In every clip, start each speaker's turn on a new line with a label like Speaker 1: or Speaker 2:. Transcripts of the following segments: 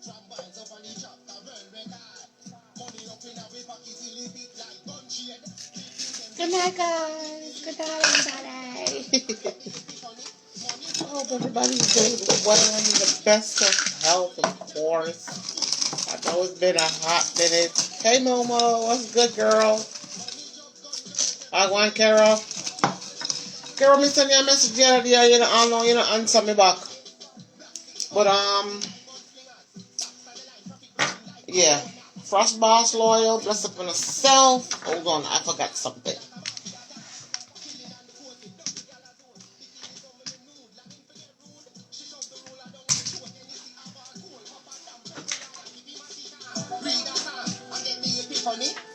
Speaker 1: Good night, guys. Good night, everybody. I hope everybody's doing well and in the best of health, of course. I know it's been a hot minute. Hey, Momo. What's good, girl? I want Carol. Carol, me send you a message the other day. You don't answer me back. But, yeah. Frost Boss Loyal, bless up on herself. Hold on, I forgot something.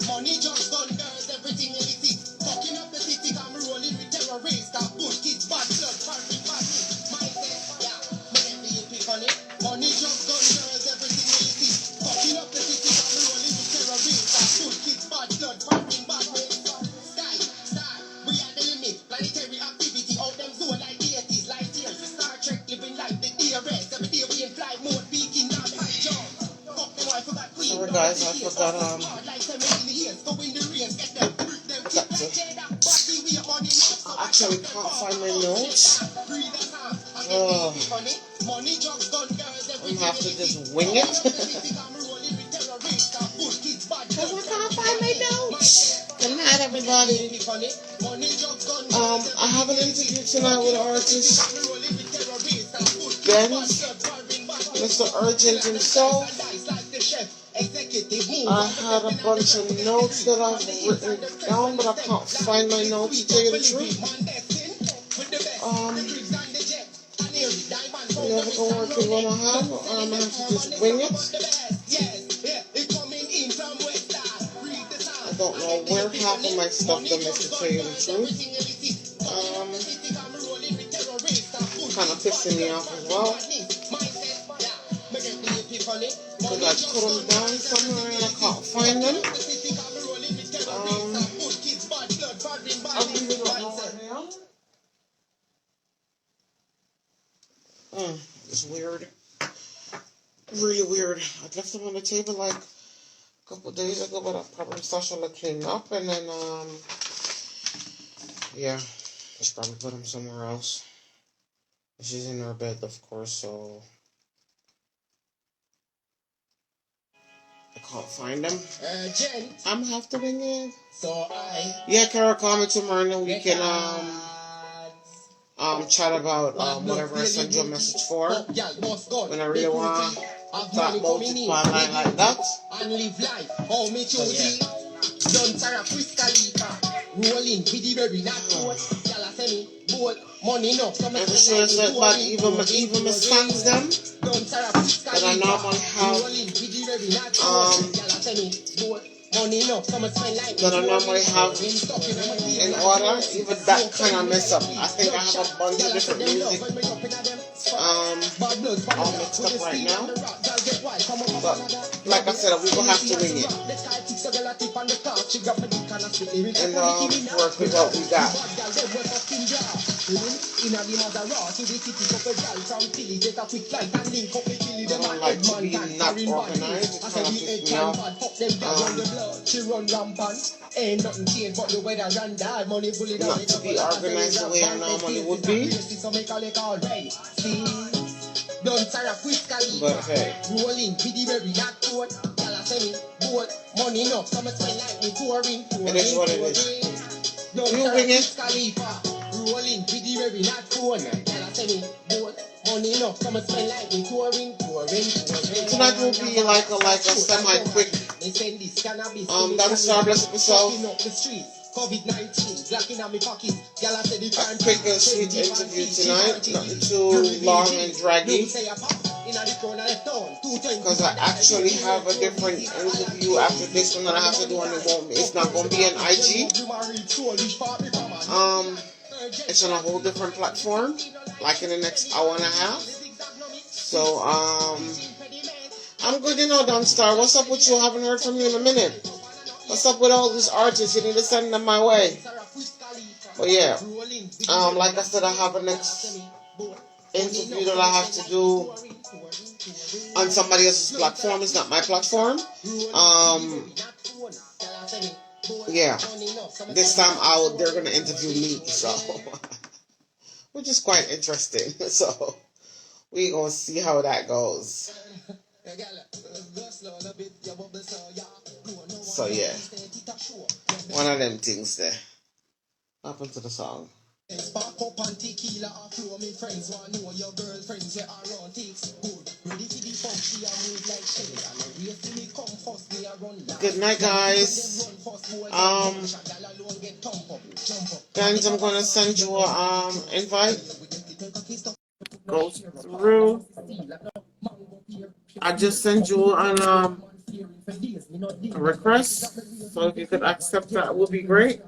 Speaker 1: Money just gun girls, everything in the city. Fucking up the city, I'm rolling with terrorists. Got good kids, bad blood, party, party. Mindset, yeah, whenever you pick on it. Money just gun girls, everything in the city. Fucking up the city, I'm rolling with terrorists. Got good kids, bad blood, party, party. Sky, we are the limit. Planetary activity, out them zone like deities, light years. Star Trek living like the DRS. Every day we in flight mode, peaking down high jump. Fuck them, I forgot queen. Sorry guys, I forgot I actually can't find my notes. Oh, I'm gonna have to just wing it. Because I can't find my notes. Good night, everybody. I have an interview tonight with artist Ben, Mr. Urgent himself. I had a bunch of notes that I've written down, but I can't find my notes to tell you the truth. Never gonna work with what I have. I'm gonna have to just wing it. I don't know where half of my stuff is, to tell you the truth. Kind of pissing me off as well. Because I put them down somewhere and I can't find them. I really don't know where they are. It's weird. Really weird. I left them on the table like a couple days ago, but I probably Sasha cleaned up and then, yeah, just probably put them somewhere else. She's in her bed, of course, so I can't find them. Jen, I'm gonna have to ring it. Yeah, Carol, call me tomorrow and we can chat about whatever I send you a message for. When I really want to talk about it online like that. And live life. Oh, me choose don't Sarah Chris Khalifa. Rolling with the baby not coach. Y'all say me bold. Money no. Every show is like bad. Even my songs them that I normally have that I normally have in order, even that kind of mess up. I think I have a bunch of different music all mixed up right now. But like I said, we will have to wing it and work with what we got. I don't like to be not organized. It kind of pisses me off. Not to be organized the way I normally would be. But hey, it is what it is. You wing it. Tonight will be like a semi-quick Danstar, bless up yourself. A quick and sweet interview tonight, nothing too long and draggy, because I actually have a different interview after this one that I have to do, and it's not going to be an IG. It's on a whole different platform, like in the next hour and a half. So, I'm good, Danstar. What's up with you? I haven't heard from you in a minute. What's up with all these artists? You need to send them my way. But yeah, like I said, I have a next interview that I have to do
Speaker 2: on somebody else's platform. It's not my platform. Yeah. This time they're gonna interview me, so which is quite interesting. So we gonna see how that goes. So yeah, one of them things there. What happened to the song? Spark up and tequila afro, me friends want know your girlfriends where around takes good. Ready to the funk, she a move like shit. And wait till me come first, me a run last. Good night, guys. Guys, I'm gonna send you a invite. Go through. I just sent you an a request, so if you could accept that, would be great.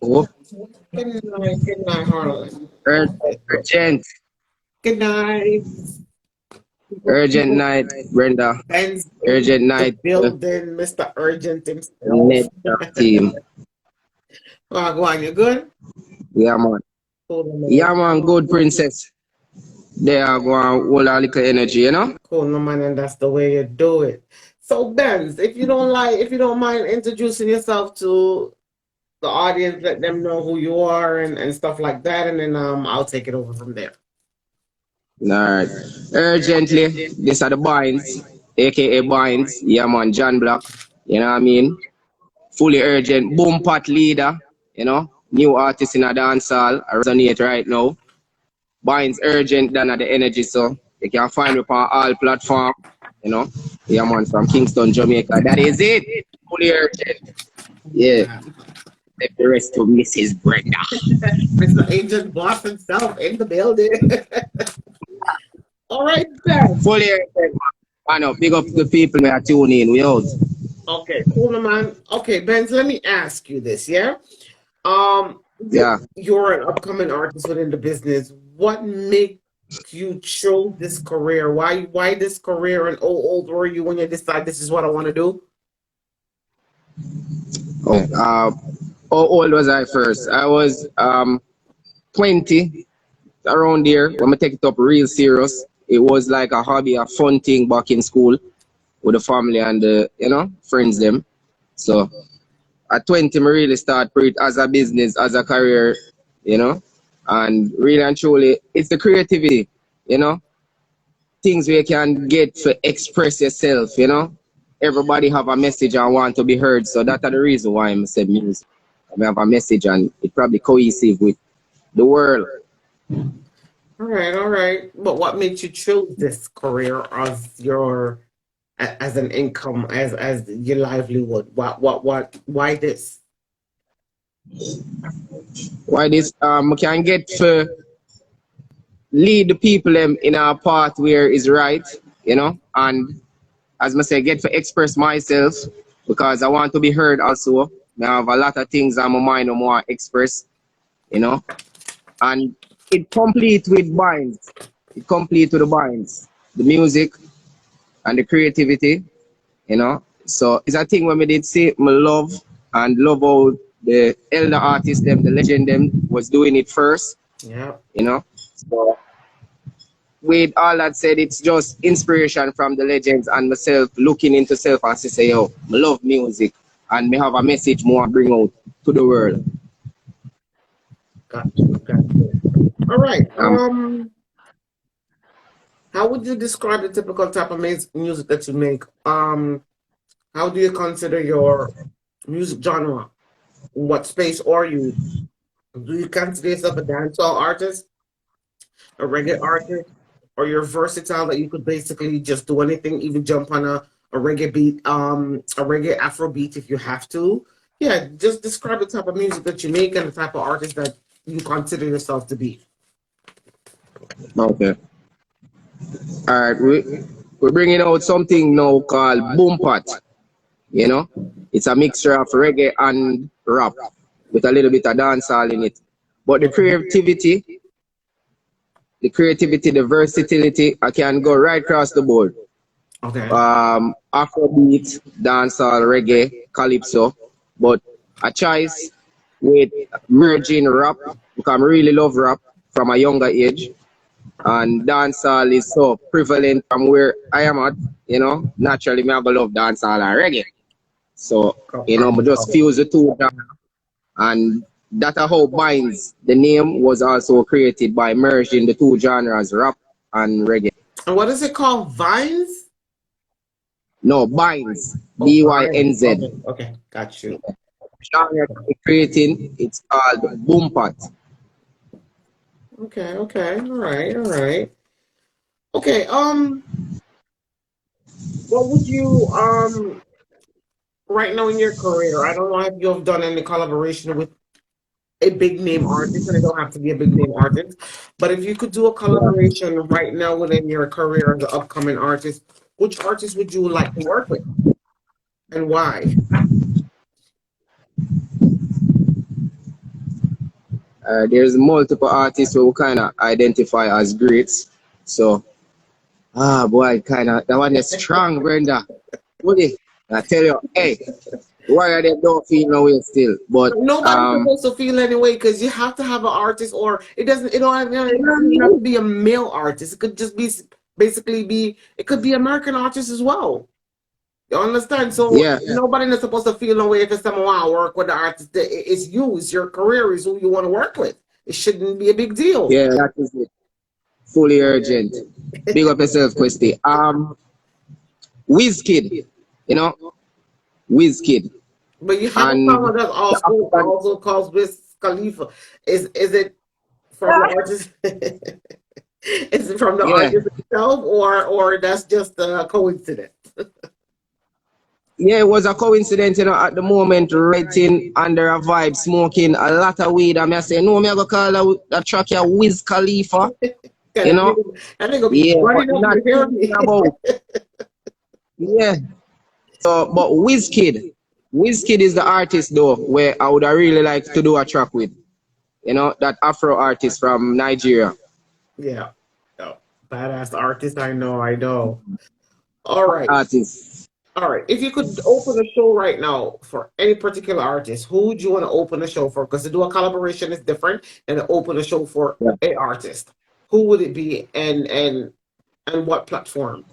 Speaker 3: Oh,
Speaker 2: Good night, Harlan.
Speaker 3: urgent,
Speaker 2: Good night.
Speaker 3: urgent night, Brenda.
Speaker 2: Ben's
Speaker 3: Urgent night,
Speaker 2: building, Mr. Urgent himself.
Speaker 3: Network team.
Speaker 2: Go on, you good?
Speaker 3: Yeah, man. Yeah, man. Good princess. They are going hold a little energy, you know.
Speaker 2: Cool, no man, and that's the way you do it. So, Benz, if you don't mind introducing yourself to the audience, let them know who you are and stuff like that, and then I'll take it over from there.
Speaker 3: Alright. Urgently, these are the Binds, aka Binds. Yeah, man. John Black. You know what I mean? Fully urgent. Boom pot leader. You know, new artist in a dancehall. I resonate right now. Binds urgent than at the energy, so you can find me on all platforms. You know, yeah, man, from Kingston, Jamaica. That is it. Fully urgent. Yeah. Let the rest to Mrs. Brenda.
Speaker 2: Mr. Agent Boss himself in the building. All right, Ben.
Speaker 3: Fully urgent. I know. Big up the people who are tuning in. We out.
Speaker 2: Okay, cool, man. Okay, Benz, let me ask you this, yeah?
Speaker 3: Yeah.
Speaker 2: You're an upcoming artist within the business. What made you chose this career? Why this career, and how old were you when you decided this is what I want to do?
Speaker 3: Oh, how old was I first? I was 20, around there, when I take it up real serious. It was like a hobby, a fun thing back in school with the family and the, you know, friends them. So at 20, I really start it as a business, as a career, you know. And really and truly, it's the creativity, you know. Things where you can get to express yourself, you know. Everybody have a message and want to be heard. So that's the reason why I said music. I have a message and it probably cohesive with the world.
Speaker 2: All right. But what made you choose this career as an income, as your livelihood? Why this?
Speaker 3: Why this? We can get to lead the people in our path where is right, you know, and as I say, get to express myself because I want to be heard also. I have a lot of things on my mind I want to express, you know, and it complete with Binds. It complete with the Binds, the music and the creativity, you know. So it's a thing when we did say my love and love how the elder artist them, the legend them was doing it first.
Speaker 2: Yeah.
Speaker 3: You know. So with all that said, it's just inspiration from the legends and myself looking into self and say, yo, I love music and me have a message more bring out to the world.
Speaker 2: Got you. All right. How would you describe the typical type of music that you make? How do you consider your music genre? What space are you? Do you consider yourself a dancehall artist, a reggae artist, or you're versatile that you could basically just do anything, even jump on a reggae beat, a reggae Afro beat if you have to? Yeah, just describe the type of music that you make and the type of artist that you consider yourself to be.
Speaker 3: Okay. All right, we're bringing out something now called Boom Pot. You know, it's a mixture of reggae and rap with a little bit of dancehall in it. But the creativity, the versatility, I can go right across the board.
Speaker 2: Okay.
Speaker 3: Afrobeat, dancehall, reggae, calypso, but a choice with merging rap because I really love rap from a younger age. And dancehall is so prevalent from where I am at, naturally me I go love dancehall and reggae. So, I just fuse the two and that how Binds. The name was also created by merging the two genres, rap and reggae.
Speaker 2: And what is it called? Vines?
Speaker 3: No, Binds,
Speaker 2: Oh,
Speaker 3: Bynz.
Speaker 2: Okay, got you.
Speaker 3: Genre we're creating, it's called boom pat.
Speaker 2: Okay, all right. Okay, what would you right now in your career? I don't know if you've done any collaboration with a big name artist, and it don't have to be a big name artist, but if you could do a collaboration right now within your career as an upcoming artist, which artist would you like to work with and why?
Speaker 3: There's multiple artists who kind of identify as greats. So, boy, kind of that one is strong, Brenda. Woody, I tell you, hey, why are they don't feel no way still? But
Speaker 2: Nobody's supposed to feel anyway because you have to have an artist, or it doesn't. It don't have, it doesn't have to be a male artist. It could just be basically be. It could be American artists as well. You understand? So
Speaker 3: yeah,
Speaker 2: nobody is supposed to feel no way if it's someone want to work with the artist. It's you. It's your career. It's who you want to work with. It shouldn't be a big deal.
Speaker 3: yeah, that is it. Fully urgent. Big up yourself, Questy. Wizkid, Wizkid.
Speaker 2: But you have a
Speaker 3: And
Speaker 2: song that's also calls Wiz Khalifa. Is it from the artist? Is it from the
Speaker 3: yeah,
Speaker 2: artist itself, or that's just a coincidence?
Speaker 3: yeah, it was a coincidence, at the moment, writing under a vibe, smoking a lot of weed. And I say, no, me I go call that track here Wiz Khalifa, you know?
Speaker 2: I think it'll be
Speaker 3: Yeah, but
Speaker 2: running up.
Speaker 3: not
Speaker 2: You hear me?
Speaker 3: thinking about, yeah. So, but Wizkid is the artist though, where I would really like to do a track with, that Afro artist from Nigeria.
Speaker 2: Yeah. Oh, badass artist. I know. All right.
Speaker 3: Artist.
Speaker 2: All right. If you could open a show right now for any particular artist, who would you want to open a show for? Because to do a collaboration is different than to open a show for
Speaker 3: Yeah.
Speaker 2: a artist. Who would it be, and what platform?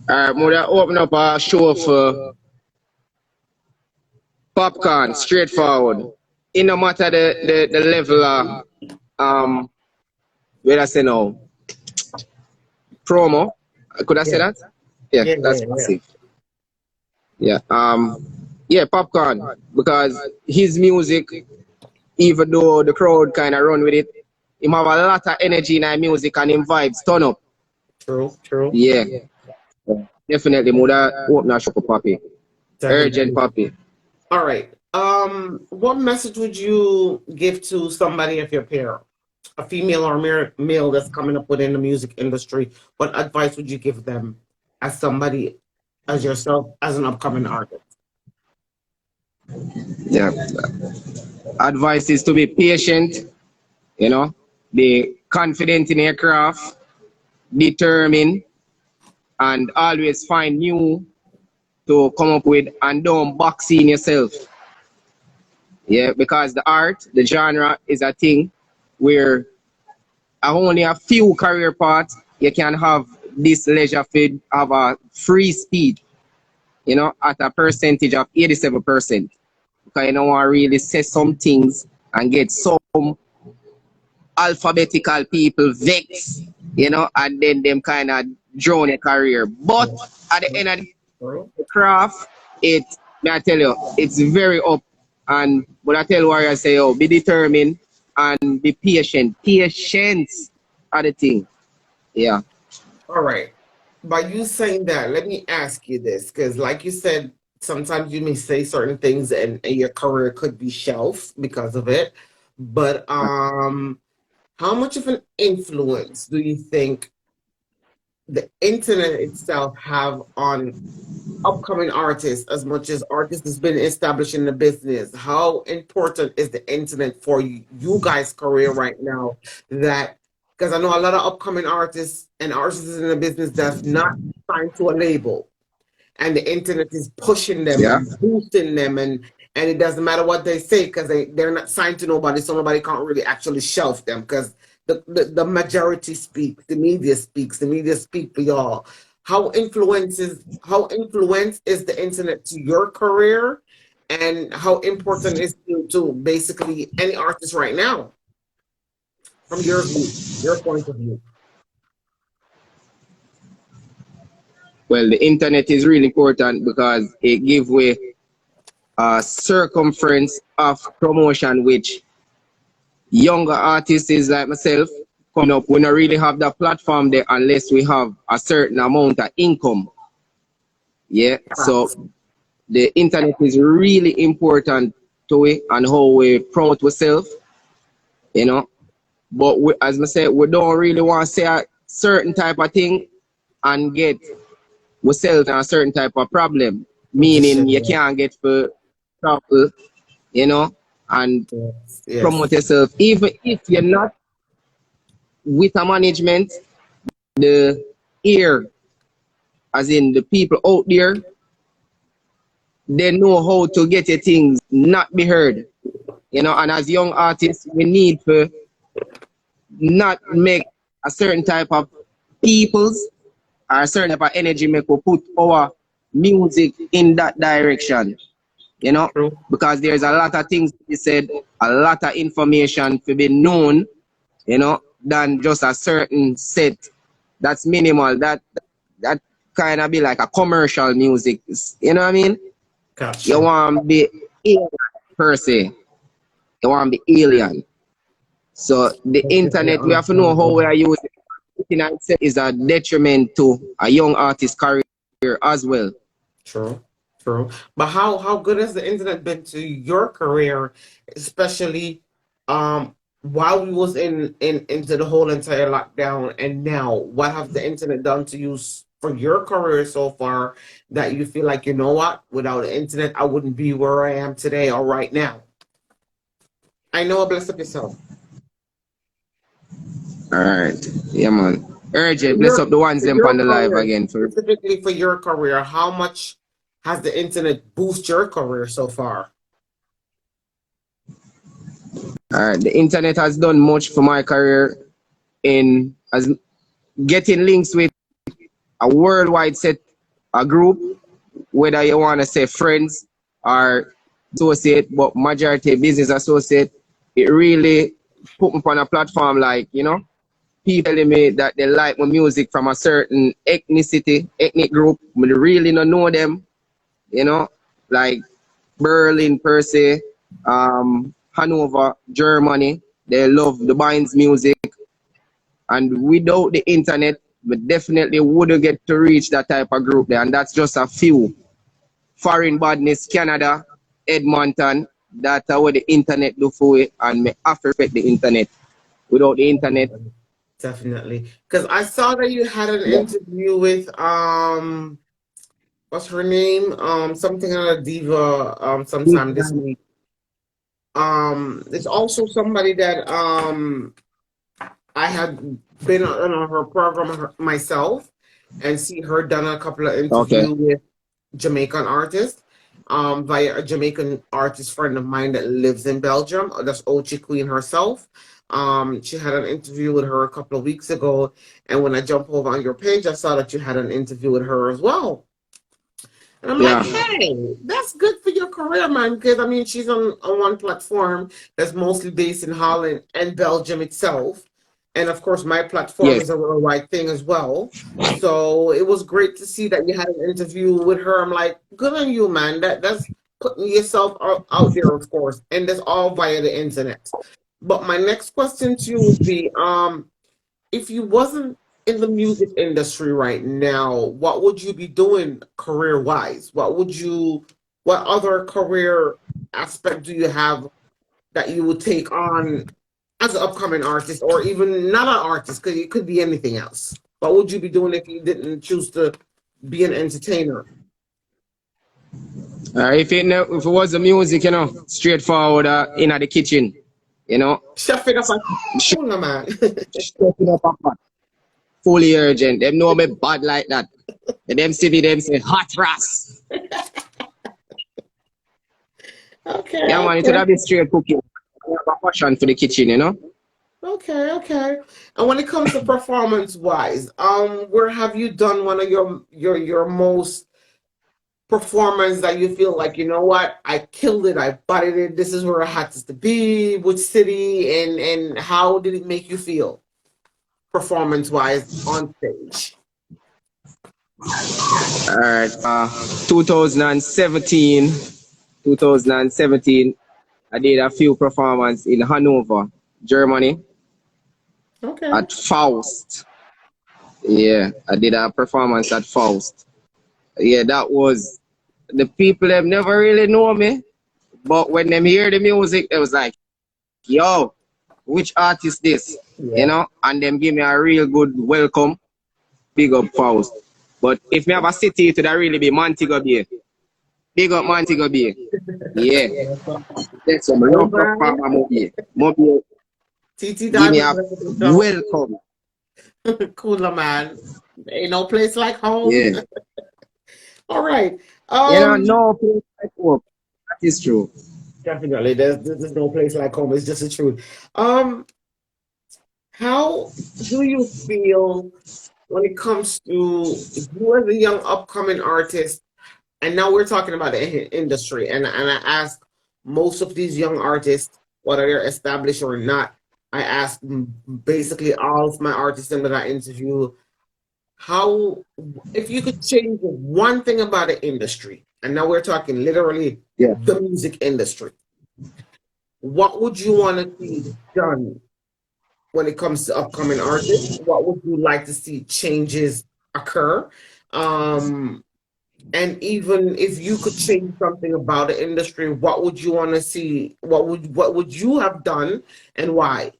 Speaker 3: I'm gonna open up a show for Popcorn, straightforward. It no matter the level of where I say now promo. Could I say
Speaker 2: Yeah.
Speaker 3: that? Yeah,
Speaker 2: Yeah.
Speaker 3: that's massive. Yeah. Yeah, Popcorn. Because his music, even though the crowd kinda run with it, him have a lot of energy in his music and him vibes turn up.
Speaker 2: True.
Speaker 3: Yeah. Definitely Muda open a shop for Poppy. Urgent
Speaker 2: Definitely.
Speaker 3: Poppy.
Speaker 2: All right. What message would you give to somebody of your peer, a female or male that's coming up within the music industry? What advice would you give them as somebody, as yourself, as an upcoming artist?
Speaker 3: Yeah. Advice is to be patient, be confident in your craft, determined, and always find new to come up with and don't box in yourself. Yeah, because the art, the genre is a thing where only a few career paths you can have this leisure feed have a free speed, at a percentage of 87%. Because you don't want to really say some things and get some alphabetical people vexed, and then them kind of drown a career. But at the end of the craft, may I tell you, it's very up. And when I tell warriors, say, be determined and be patient. Patience are the thing. Yeah.
Speaker 2: All right. By you saying that, let me ask you this, because like you said, sometimes you may say certain things and your career could be shelved because of it. But how much of an influence do you think the internet itself have on upcoming artists as much as artists has been established in the business? How important is the internet for you guys' career right now? That because I know a lot of upcoming artists and artists in the business that's not signed to a label. and the internet is pushing them
Speaker 3: Yeah.
Speaker 2: and boosting them, and it doesn't matter what they say because they're not signed to nobody, so nobody can't really actually shelf them because the majority speaks, the media speaks, the media speak for y'all. How influenced is the internet to your career, and how important is it to basically any artist right now from your view, your point of view?
Speaker 3: Well, the internet is really important because it gives way a circumference of promotion which younger artists is like myself coming up. We don't really have that platform there unless we have a certain amount of income. Yeah. So the internet is really important to it and how we promote ourselves, you know. But we, as I said, we don't really want to say a certain type of thing and get ourselves in a certain type of problem. Meaning you can't get for trouble, you know, and
Speaker 2: Yes.
Speaker 3: promote yourself. Even if you're not with a management, the ear, as in the people out there, they know how to get your things not be heard. You know, and as young artists, we need to not make a certain type of peoples or a certain type of energy make we put our music in that direction. You know,
Speaker 2: True.
Speaker 3: because there's a lot of things to be said, a lot of information to be known, you know, than just a certain set that's minimal. That kind of be like a commercial music. You know what I mean?
Speaker 2: Gotcha.
Speaker 3: You want to be alien per se. You want to be alien. So the internet, we have to know how we are using it. Internet itself is a detriment to a young artist's career as well.
Speaker 2: True. True. But how good has the internet been to your career, especially while we was in into the whole entire lockdown, and now what have the internet done to you for your career so far that you feel like, you know what, without the internet I wouldn't be where I am today or right now? I know, bless up yourself.
Speaker 3: All right. Yeah, man. Urgent. Bless
Speaker 2: Your
Speaker 3: up the ones
Speaker 2: for
Speaker 3: them
Speaker 2: your
Speaker 3: on the live
Speaker 2: career,
Speaker 3: again. For
Speaker 2: specifically for your career, how much has the internet boost your career so far?
Speaker 3: all right. The internet has done much for my career in as getting links with a worldwide set, a group, whether you want to say friends or associate, but majority business associate. It really put me on a platform like, you know, people telling me that they like my music from a certain ethnic group. I really don't know them, you know, like Berlin per se, Hanover, Germany. They love the Binds music. And without the internet, we definitely wouldn't get to reach that type of group there. And that's just a few. Foreign Badness, Canada, Edmonton. That's what the internet do for it. And me have to respect the internet. Without the internet,
Speaker 2: Definitely. Because I saw that you had an interview with what's her name? Something on a diva sometime this week. It's also somebody that I had been on her program myself and see her done a couple of interviews with Jamaican artists via a Jamaican artist friend of mine that lives in Belgium. That's Ochi Queen herself. She had an interview with her a couple of weeks ago, and when I jumped over on your page, I saw that you had an interview with her as well. And I'm like, hey, that's good for your career, man, because I mean, she's on one platform that's mostly based in Holland and Belgium itself. And of course, my platform is a worldwide thing as well. So it was great to see that you had an interview with her. I'm like, good on you, man. That's putting yourself out there, of course, and that's all via the internet. But my next question to you would be, if you wasn't in the music industry right now, what would you be doing career-wise? What other career aspect do you have that you would take on as an upcoming artist, or even not an artist, because it could be anything else? What would you be doing if you didn't choose to be an entertainer?
Speaker 3: If it was the music, you know, straightforward in the kitchen, you know.
Speaker 2: Chef it up a man.
Speaker 3: Chef it up a pot. Fully urgent. Them know me bad like that. And them see me, them say hot ras.
Speaker 2: Okay,
Speaker 3: Yeah, man, it would
Speaker 2: okay,
Speaker 3: have been straight cooking. I have a passion for the kitchen, you know?
Speaker 2: okay, okay. And when it comes to performance wise, where have you done one of your most performance that you feel like, you know what, I killed it, I bodied it, this is where I had to be, which city, and how did it make you feel performance wise on stage?
Speaker 3: All right. 2017, 2017, I did a few performances in Hanover, Germany,
Speaker 2: Okay.
Speaker 3: at Faust. Yeah, I did a performance at Faust. Yeah, that was the people that never really know me, but when them hear the music, it was like, yo, which artist this? You
Speaker 2: Yeah.
Speaker 3: know, and them give me a real good welcome, big up Faust. But if me have a city, it would really be Montego Bay. Big up Montego Bay. Yeah,
Speaker 2: Yeah, that's what-
Speaker 3: that's some
Speaker 2: oh
Speaker 3: love for
Speaker 2: man,
Speaker 3: Mobile. Mobile,
Speaker 2: TT
Speaker 3: give me
Speaker 2: Diamond
Speaker 3: a
Speaker 2: resident.
Speaker 3: welcome.
Speaker 2: Cooler man. Ain't no place like home.
Speaker 3: Yeah.
Speaker 2: All right.
Speaker 3: You know, no place like home. That is true.
Speaker 2: Definitely. There's no place like home. It's just the truth. Um, how do you feel when it comes to you as a young upcoming artist? And now we're talking about the industry, and I ask most of these young artists, whether they're established or not, I ask basically all of my artists that I interview, how, if you could change one thing about the industry, and now we're talking literally
Speaker 3: Yeah.
Speaker 2: the music industry, what would you want to see done when it comes to upcoming artists? What would you like to see changes occur? Um, and even if you could change something about the industry, what would you want to see? What would you have done, and why?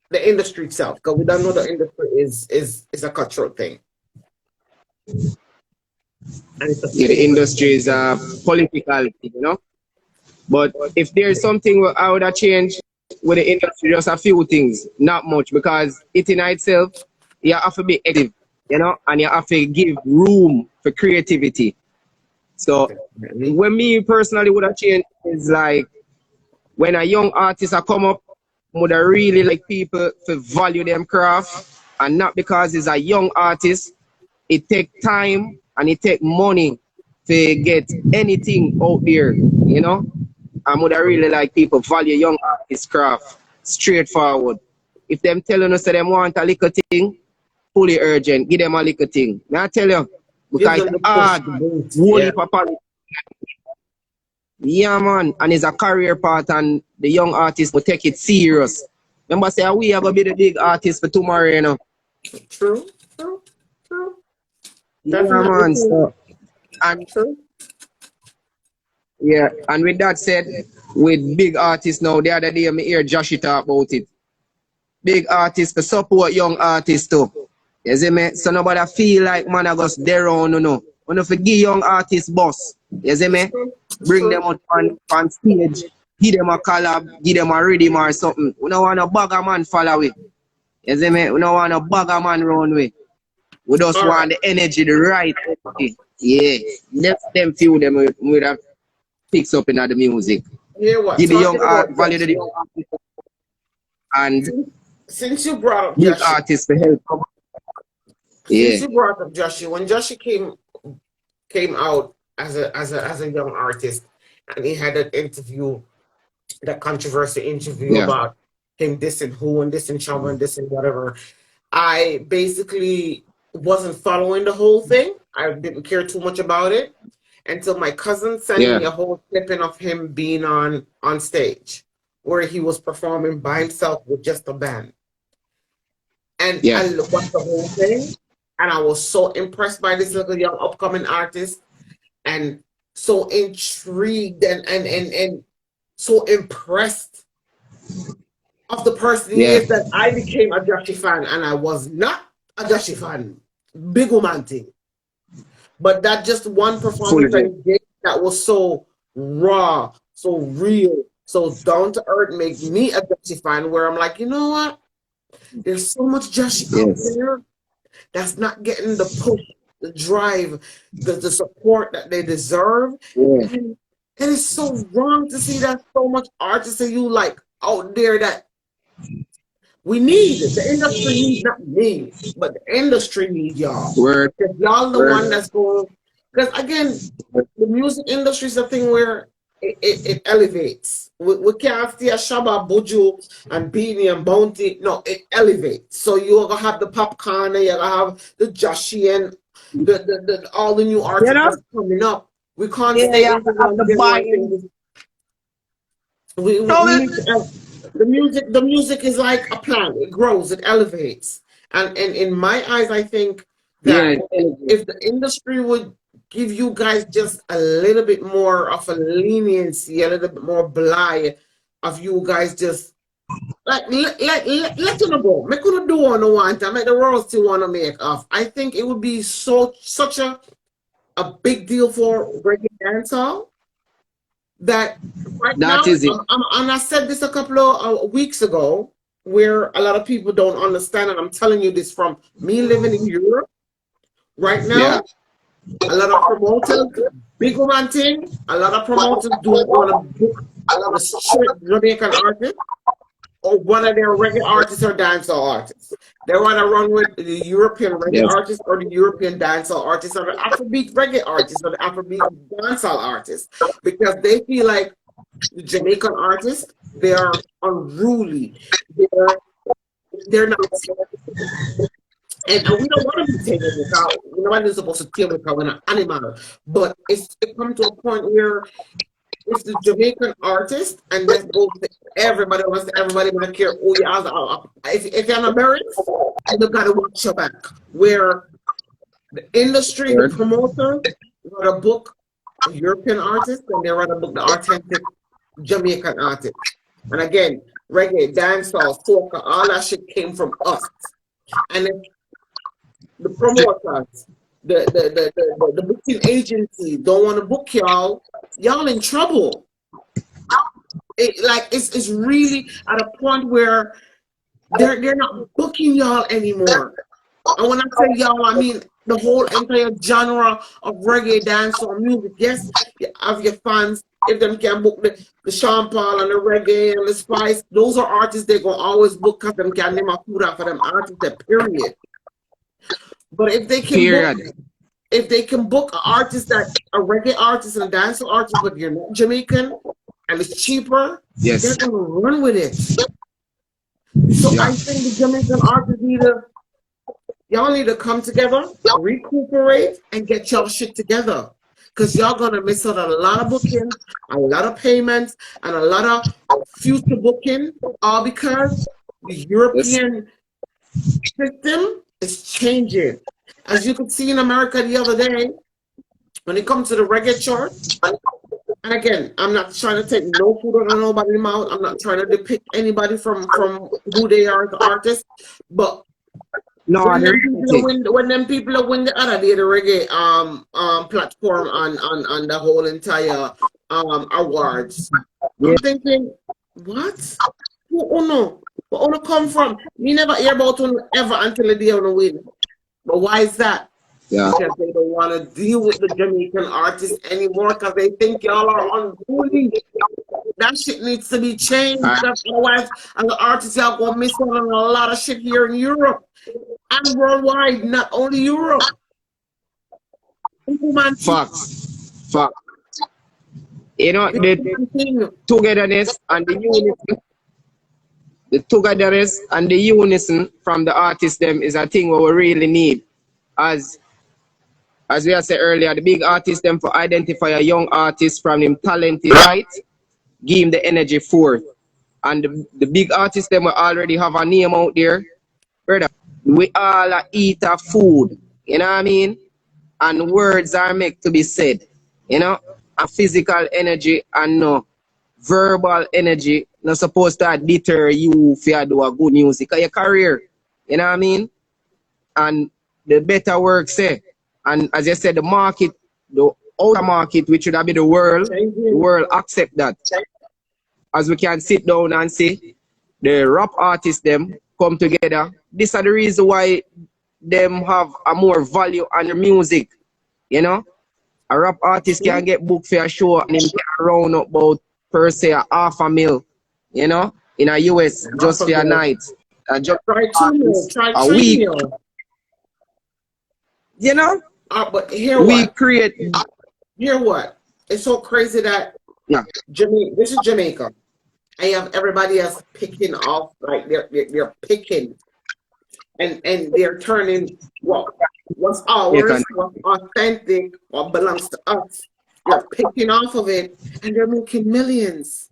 Speaker 2: The industry itself, because we don't know the industry is a cutthroat thing, and it's a
Speaker 3: Yeah, the industry is a political thing, you know. But if there's something I would have changed with the industry, just a few things, not much, because it in itself, you have to be active, you know, and you have to give room for creativity. So
Speaker 2: definitely.
Speaker 3: when me personally would have changed is like when a young artist a come up, would I really like people to value them craft, and not because it's a young artist, it take time and it take money to get anything out there, you know. And would I really like people value young artists craft straightforward. If them telling us that them want a little thing, fully urgent, give them a little thing. May I tell you,
Speaker 2: Give
Speaker 3: because
Speaker 2: them
Speaker 3: it's
Speaker 2: the push,
Speaker 3: hard,
Speaker 2: the boost.
Speaker 3: whole
Speaker 2: Yeah,
Speaker 3: heap of yeah, man, and it's a career path, and the young artists will take it serious. Remember, say we are gonna be the big artists for tomorrow, you know.
Speaker 2: true, true, true.
Speaker 3: Yeah,
Speaker 2: Definitely
Speaker 3: man.
Speaker 2: true,
Speaker 3: So, and
Speaker 2: true.
Speaker 3: yeah, and with that said, with big artists now, the other day I hear Joshi talk about it. Big artists to support young artists too. You see me? So nobody feel like man I just there on no. When you give young artists boss. You see
Speaker 2: It's
Speaker 3: me?
Speaker 2: true. It's
Speaker 3: Bring them
Speaker 2: true.
Speaker 3: out on stage, give them a collab, give them a rhythm or something. We don't want a bugger man follow with. You see me? We don't want a bugger man run with. We just
Speaker 2: All right.
Speaker 3: want the energy, the right energy. Yeah. Let them feel them with a picks up in the music.
Speaker 2: You know what?
Speaker 3: Give the young
Speaker 2: Talking
Speaker 3: art,
Speaker 2: about
Speaker 3: value the
Speaker 2: Joshua,
Speaker 3: young artist, and
Speaker 2: since you brought up
Speaker 3: big
Speaker 2: Joshua,
Speaker 3: artists to help.
Speaker 2: since
Speaker 3: Yeah.
Speaker 2: you brought up Joshua, when Joshua came out as a young artist, and he had an interview, that controversy interview
Speaker 3: Yeah.
Speaker 2: about him dissing who and dissing Chamba and dissing whatever. I basically wasn't following the whole thing. I didn't care too much about it until my cousin sent
Speaker 3: Yeah.
Speaker 2: me a whole clipping of him being on stage where he was performing by himself with just a band. And
Speaker 3: Yeah.
Speaker 2: I watched the whole thing, and I was so impressed by this little young upcoming artist, and so intrigued and so impressed of the person he
Speaker 3: Yeah.
Speaker 2: is that I became a Joshi fan, and I was not a Joshi fan. Big woman thing. But that just one
Speaker 3: Fully.
Speaker 2: performance that he gave that was so raw, so real, so down to earth, make me a Joshi fan where I'm like, you know what? There's so much Joshi out
Speaker 3: Yes.
Speaker 2: there. that's not getting the push, the drive, the support that they deserve.
Speaker 3: Yeah.
Speaker 2: And it's so wrong to see that so much artists that you like out there that we need. The industry needs, not me, but the industry needs y'all.
Speaker 3: Word.
Speaker 2: Because y'all the one
Speaker 3: Word.
Speaker 2: that's going, because again, the music industry is a thing where it elevates. We can't see a Shabba, Buju, and Beanie and Bounty. No, it elevates. So you're gonna have the Popcorn, and you're gonna have the Joshi and the all the new
Speaker 4: You
Speaker 2: artists
Speaker 4: know?
Speaker 2: that's coming up. We can't
Speaker 4: Yeah,
Speaker 2: stay
Speaker 4: you
Speaker 2: in
Speaker 4: have
Speaker 2: the
Speaker 4: to have
Speaker 2: one
Speaker 4: the
Speaker 2: thing, one
Speaker 4: buy-in.
Speaker 2: thing. We
Speaker 4: So
Speaker 2: need to the music is like a plant. It grows, it elevates. And in my eyes, I think that
Speaker 3: Yeah.
Speaker 2: if the industry would give you guys just a little bit more of a leniency, a little bit more blind of you guys just let them go. Make them do what they want and make the world still want to make off. I think it would be such a big deal for reggae dancehall that right now,
Speaker 3: That is it.
Speaker 2: and I said this a couple of weeks ago, where a lot of people don't understand, and I'm telling you this from me living in Europe. Right
Speaker 3: Yeah.
Speaker 2: now, a lot of promoters, big woman thing, a lot of promoters don't want to book the straight Jamaican artist or one of their reggae artists or dancehall artists. They want to run with the European reggae
Speaker 3: Yes.
Speaker 2: artists or the European dancehall artists or the Afrobeat reggae artists or the Afrobeat dancehall artists because they feel like the Jamaican artists, they are unruly. They're not, and we don't want to be taken without. Nobody's supposed to kill without an animal. But it comes to a point where it's the Jamaican artist, and that goes to everybody. Everybody gonna care who you are. If you're an American, you gotta watch your back. Where the industry, the
Speaker 3: Word.
Speaker 2: promoter, wrote a book, European artist, and they write a book, the authentic Jamaican artist. And again, reggae, dancehall, soca, all that shit came from us. And if the promoters, the booking agency don't want to book y'all in trouble. It's really at a point where they're not booking y'all anymore. And when I say y'all, I mean the whole entire genre of reggae dancehall music. Yes, you have your fans. If them can book the Sean Paul and the reggae and the Spice, those are artists they're gonna always book because them can name a food out for them artists. That period. But if they can book,
Speaker 3: Period.
Speaker 2: if they can book an artist that a reggae artist and a dancehall artist, but you're not Jamaican and it's cheaper, they're
Speaker 3: Yes.
Speaker 2: gonna run with it. So
Speaker 3: Yeah.
Speaker 2: I think the Jamaican artists y'all need to come together, recuperate, and get y'all shit together. Because y'all gonna miss out on a lot of bookings, a lot of payments, and a lot of future booking, all because the
Speaker 3: Yes.
Speaker 2: European system is changing. As you could see in America the other day, when it comes to the reggae chart, and again, I'm not trying to take no food out of nobody's mouth. I'm not trying to depict anybody from who they are as artists, but
Speaker 3: No,
Speaker 2: when
Speaker 3: the
Speaker 2: them people
Speaker 3: reality.
Speaker 2: win, when them people win the other day, the reggae platform on the whole entire awards,
Speaker 3: Yeah.
Speaker 2: I'm thinking, what? Who no? Where Uno come from? Me never hear about Uno ever until the day Uno win. But why is that?
Speaker 3: Yeah.
Speaker 2: Because they don't want to deal with the Jamaican artists anymore because they think y'all are unruly. That shit needs to be changed.
Speaker 3: All right.
Speaker 2: Because otherwise, as an artist, y'all gonna miss out on a lot of shit here in Europe and worldwide, not only Europe. Human
Speaker 3: Facts. Facts. You know, the
Speaker 2: thing.
Speaker 3: togetherness and the unison from the artists them is a thing what we really need. As we have said earlier, the big artists them for identify a young artist from him talented right, give him the energy forth. And the big artists them will already have a name out there. Brother, we all eat a food. You know what I mean? And words are meant to be said. You know? A physical energy and no verbal energy not supposed to deter you if you do a good music or your career. You know what I mean? And the better work say. And as I said, the market, the outer market, which should have been the world accept that. As we can sit down and see, the rap artists them come together. This is the reason why them have a more value on their music. You know, a rap artist can get booked for a show and him can round up about per se a half a mil, you know, in a US just for a night. And just
Speaker 2: Try 2 mil, try
Speaker 3: a
Speaker 2: 3
Speaker 3: week,
Speaker 2: mil.
Speaker 3: you know,
Speaker 2: But hear
Speaker 3: we
Speaker 2: what?
Speaker 3: create,
Speaker 2: Hear what? It's so crazy that
Speaker 3: yeah,
Speaker 2: This is Jamaica. I have everybody else picking off, like they're picking and they're turning what's
Speaker 3: you
Speaker 2: ours,
Speaker 3: can,
Speaker 2: what's authentic, what belongs to us. They're picking off of it and they're making millions.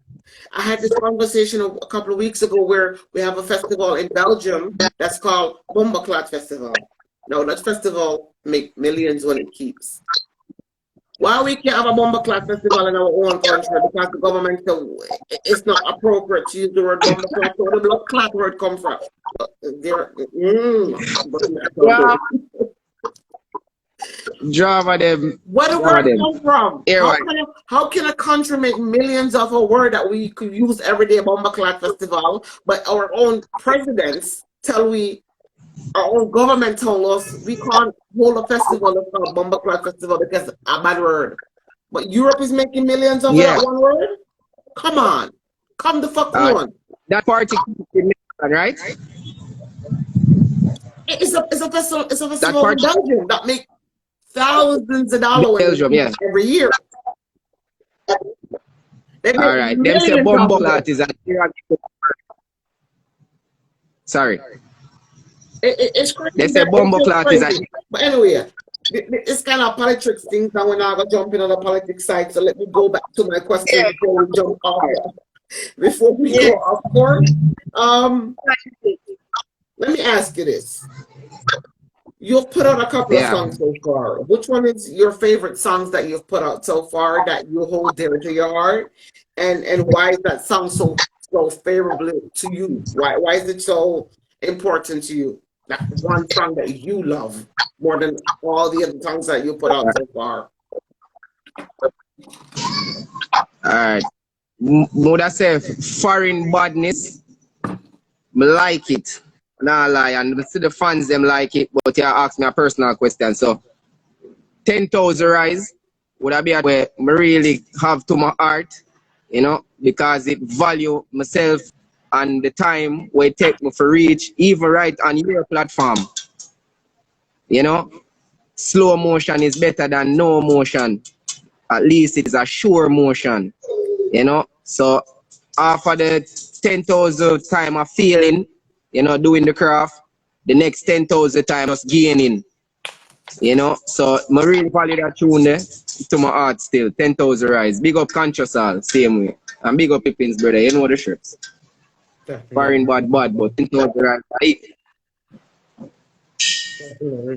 Speaker 2: I had this conversation a couple of weeks ago where we have a festival in Belgium that's called Bombaclat Festival. Now that festival make millions when it keeps. Why we can't have a Bombaclat Festival in our own country? Because the government said it's not appropriate to use the word Bombaclat. Where the blood clot word come from?
Speaker 3: yeah, drama them,
Speaker 2: Where the
Speaker 3: drama
Speaker 2: word
Speaker 3: them.
Speaker 2: come from?
Speaker 3: Here,
Speaker 2: How can a country make millions of a word that we could use every day, Bombaclat Festival, but our own presidents tell we, our own government told us we can't hold a festival that's called Bombaclat Festival because a bad word. But Europe is making millions of
Speaker 3: yeah,
Speaker 2: that one word? Come on. Come the fuck on.
Speaker 3: that party, right?
Speaker 2: It's a festival, it's a
Speaker 3: That
Speaker 2: festival in
Speaker 3: party,
Speaker 2: Belgium that make thousands of dollars
Speaker 3: Belgium, yeah.
Speaker 2: every year. They make
Speaker 3: All right, them say
Speaker 2: millions off of
Speaker 3: Bombaclat
Speaker 2: it.
Speaker 3: is a, sorry,
Speaker 2: It's crazy.
Speaker 3: they say
Speaker 2: It's just
Speaker 3: Bombaclat is a,
Speaker 2: crazy. But anyway, it's kind of politics things that we're not gonna jump in on the politics side. So let me go back to my question before we jump off. Before we go off course, let me ask you this. You've put out a couple of
Speaker 3: yeah.
Speaker 2: songs so far. Which one is your favorite songs that you've put out so far that you hold dear to your heart? And why is that song so favorable to you? Why is it so important to you? That one song that you love more than all the other songs that you put out so far.
Speaker 3: All right. Would I say foreign badness? Me like it. Nah lie, and see the fans them like it, but you ask me a personal question. So 10,000 rise would I be at where me really have to my heart, you know, because it value myself and the time where it take me for reach, even right on your platform. You know, slow motion is better than no motion. At least it is a sure motion. You know, so after the 10,000 time of feeling, you know, doing the craft, the next 10,000 time was gaining. You know, so I really value that tune there to my heart still. 10,000 rise. Big up Conscious all, same way. And big up Pippins, brother. You know the shirts. Foreign bad, but 10,000 rise.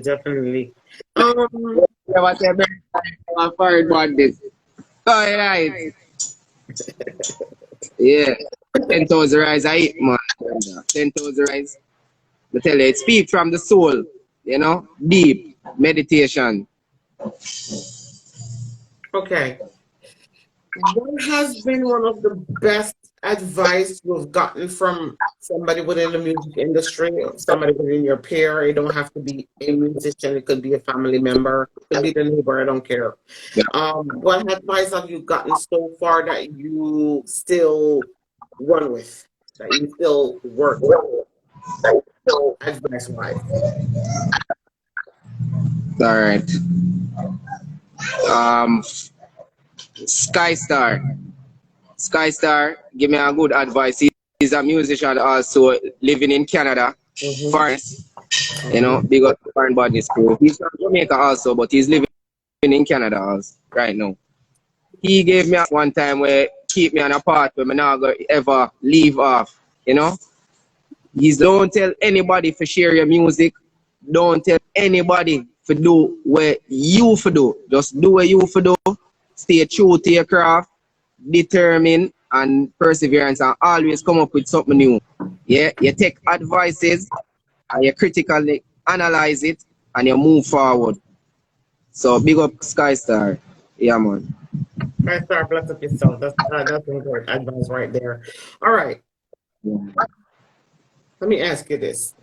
Speaker 2: Definitely.
Speaker 3: Never say better foreign bad this. All right. Yeah. 10,000 rise, I eat, man. 10,000 rise. I tell you, it speaks from the soul, you know, deep meditation.
Speaker 2: Okay. What has been one of the best advice you've gotten from somebody within the music industry, or somebody within your peer? It don't have to be a musician, it could be a family member, it could be the neighbor, I don't care.
Speaker 3: Yeah.
Speaker 2: What advice have you gotten so far that you still run with, that you still work with, advice wise?
Speaker 3: All right. Skystar. Skystar, give me a good advice. He's a musician also living in Canada, Forest. You know, big up Foreign Badness crew. He's from Jamaica also, but he's living in Canada also, right now. He gave me one time where keep me on a part where I'm not gonna ever leave off, you know. He's don't tell anybody for share your music. Don't tell anybody for do what you for do. Just do what you for do. Stay true to your craft, determined and perseverance, and always come up with something new. Yeah, you take advices and you critically analyze it and you move forward. So big up Skystar. Yeah, man.
Speaker 2: Skystar, bless up yourself. That's important advice right there. All right.
Speaker 3: Yeah.
Speaker 2: Let me ask you this.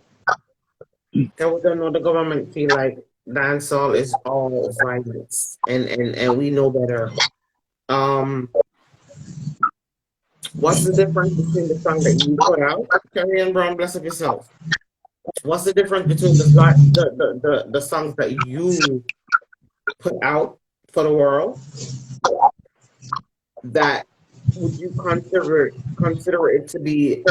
Speaker 2: Can we don't know the government feel like dancehall is all violence and we know better. Um, what's the difference between the song that you put out, Carrie Ann Brown, bless up yourself? What's the difference between the songs that you put out for the world that would you consider it to be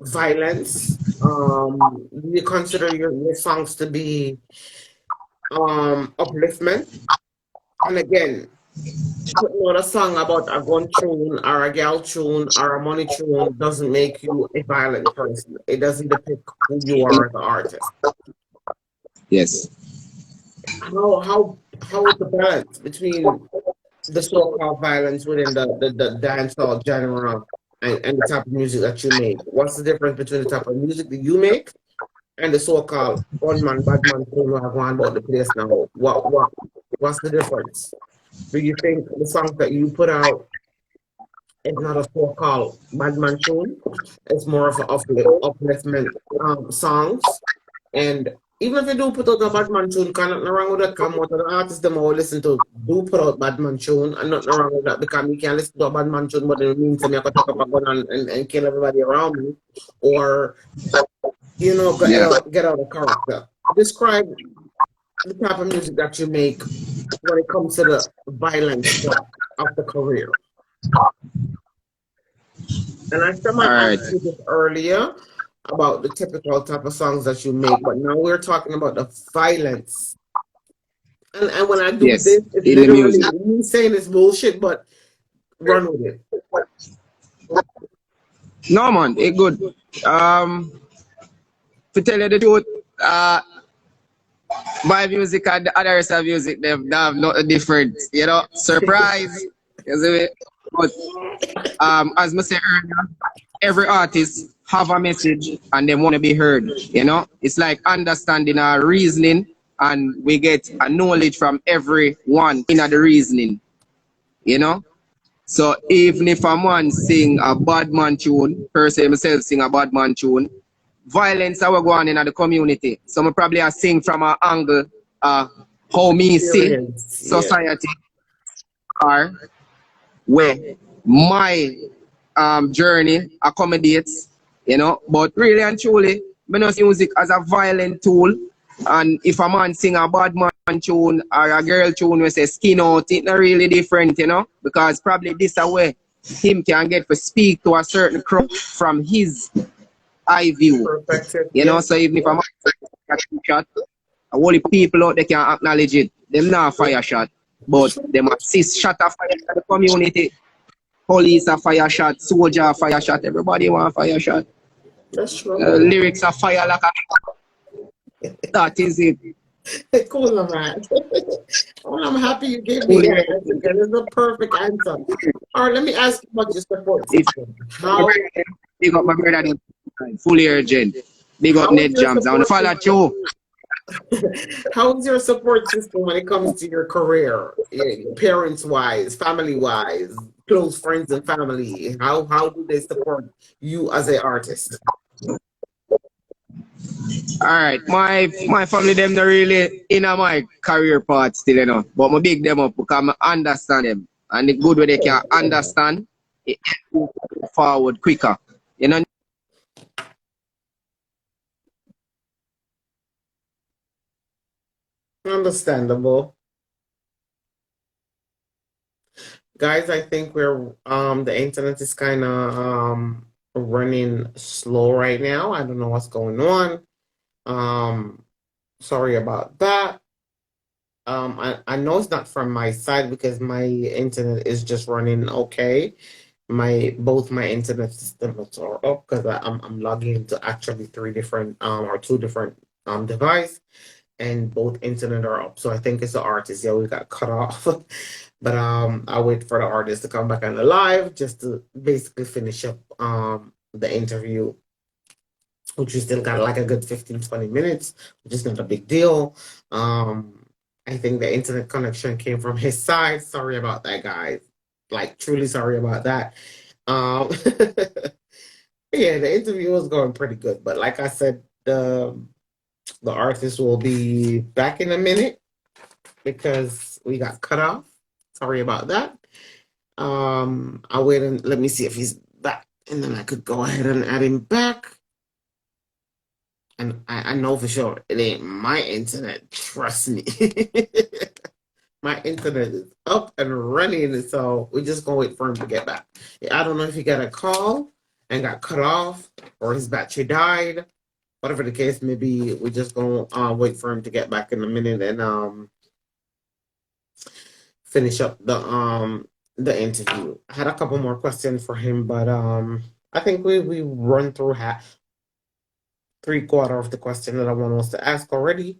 Speaker 2: violence? Do you consider your songs to be upliftment? And again, putting out a song about a gun tune or a gal tune or a money tune doesn't make you a violent person. It doesn't depict who you are as an artist.
Speaker 3: Yes.
Speaker 2: How is the balance between the so-called violence within the dancehall genre and the type of music that you make? What's the difference between the type of music that you make and the so-called one man, bad man thing we have one about the place now? What's the difference? Do you think the songs that you put out is not a so-called bad man tune? It's more of an upliftment songs. And even if you do put out a bad man tune, can nothing wrong with that. Come out of the artists them all listen to do put out bad man tune, and nothing wrong with that because you can listen to a bad man tune, but it means to me I could take up a gun and kill everybody around me, or
Speaker 3: Yeah.
Speaker 2: get out of character. Describe the type of music that you make when it comes to the violence stuff of the career. And I said
Speaker 3: All
Speaker 2: my
Speaker 3: right.
Speaker 2: answer this earlier about the typical type of songs that you make, but now we're talking about the violence. And when I do
Speaker 3: Yes.
Speaker 2: this, it's
Speaker 3: In the
Speaker 2: literally
Speaker 3: music.
Speaker 2: me saying it's bullshit, but run with it.
Speaker 3: No man, it good. To tell you the truth, my music and the others of music, they have nothing different. Surprise. You see me? But as I said earlier, every artist have a message and they want to be heard. It's like understanding our reasoning, and we get a knowledge from everyone in the reasoning. You know. So even if a man sing a bad man tune, per se myself sing a bad man tune, violence that we go on in the community. So I probably I sing from an angle how me see
Speaker 2: Experience, yeah.
Speaker 3: society are, where my journey accommodates, But really and truly, I don't see music as a violent tool. And if a man sing a bad man tune or a girl tune we say skin out, it's not really different, because probably this a way him can get to speak to a certain crowd from his eye view.
Speaker 2: Perspective, yeah.
Speaker 3: So even if a man fire shot, a whole heap people out there can acknowledge it. Them not fire shot, but them assist shot a fire shot the community. Police a fire shot, soldier a fire shot, everybody want a fire shot.
Speaker 2: That's true.
Speaker 3: Lyrics a fire like a that is it.
Speaker 2: Cool, man. Well, I'm happy you gave me that answer because it's the perfect answer. All right, let me ask you about your support
Speaker 3: If
Speaker 2: system. How
Speaker 3: big up my brother, fully urgent. Big up
Speaker 2: how is
Speaker 3: Ned
Speaker 2: your
Speaker 3: Jams. I want to
Speaker 2: support
Speaker 3: follow
Speaker 2: system?
Speaker 3: you.
Speaker 2: How is your support system when it comes to your career, parents wise, family wise, close friends and family? How do they support you as an artist?
Speaker 3: All right, my family them not really in my career part still, But I big them up because I understand them, and the good way they can understand it move forward quicker.
Speaker 2: Understandable. Guys, I think we're the internet is kind of running slow right now. I don't know what's going on. Sorry about that. I know it's not from my side because my internet is just running okay. Both my internet systems are up because I'm logging into actually three different or two different device, and both internet are up. So I think it's the artist. Yeah, we got cut off. But I'll wait for the artist to come back on the live just to basically finish up the interview, which we still got like a good 15-20 minutes, which is not a big deal. I think the internet connection came from his side. Sorry about that, guys. Like truly sorry about that. Um yeah, the interview was going pretty good, but like I said, the The artist will be back in a minute because we got cut off. Sorry about that. I'll wait and let me see if he's back, and then I could go ahead and add him back. And I know for sure it ain't my internet. Trust me. My internet is up and running, so we're just gonna wait for him to get back. I don't know if he got a call and got cut off or his battery died. Whatever the case may be, we're just gonna wait for him to get back in a minute and finish up the interview. I had a couple more questions for him, but I think we run through half, 3/4 of the question that I want us to ask already.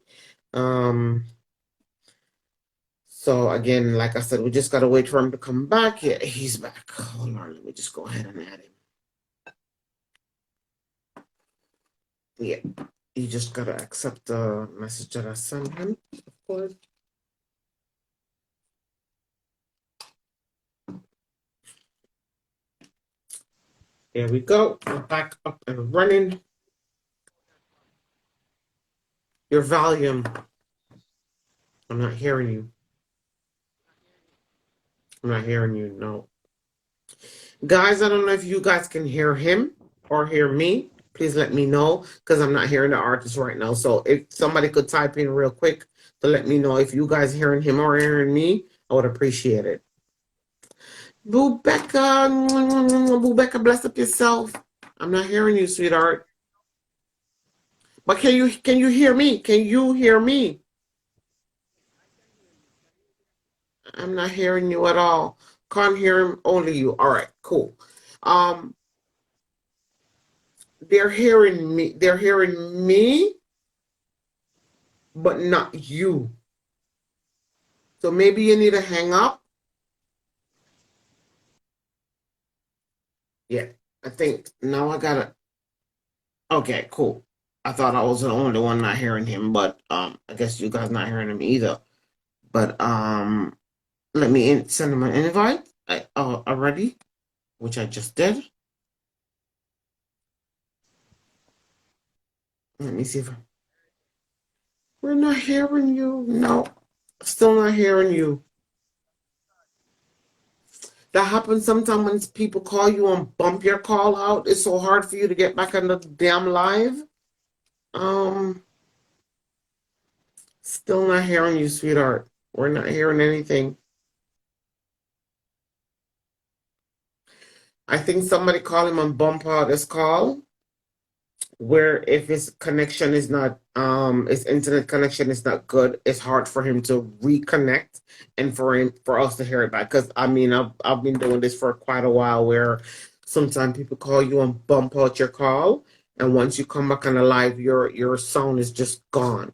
Speaker 2: So again, like I said, we just gotta wait for him to come back. Yeah, he's back. Hold on, let me just go ahead and add him. Yeah, you just gotta accept the message that I sent him, of course. There we go. We're back up and running. Your volume. I'm not hearing you. I'm not hearing you, no. Guys, I don't know if you guys can hear him or hear me. Please let me know because I'm not hearing the artist right now. So if somebody could type in real quick to let me know if you guys hearing him or hearing me, I would appreciate it. Bubecca, bless up yourself. I'm not hearing you, sweetheart. But can you hear me? Can you hear me? I'm not hearing you at all. Can't hear him, only you. All right, cool. They're hearing me. They're hearing me, but not you. So maybe you need to hang up. Yeah, I think now I gotta. Okay, cool. I thought I was the only one not hearing him, but I guess you guys not hearing him either. But let me send him an invite already, which I just did. Let me see if we're not hearing you. No, still not hearing you. That happens sometimes when people call you and bump your call out. It's so hard for you to get back on the damn live. Still not hearing you, sweetheart. We're not hearing anything. I think somebody call him and bump out his call. Where if his connection is not, his internet connection is not good, it's hard for him to reconnect and for us to hear it back. Because I mean, I've been doing this for quite a while. Where sometimes people call you and bump out your call, and once you come back on the live, your sound is just gone.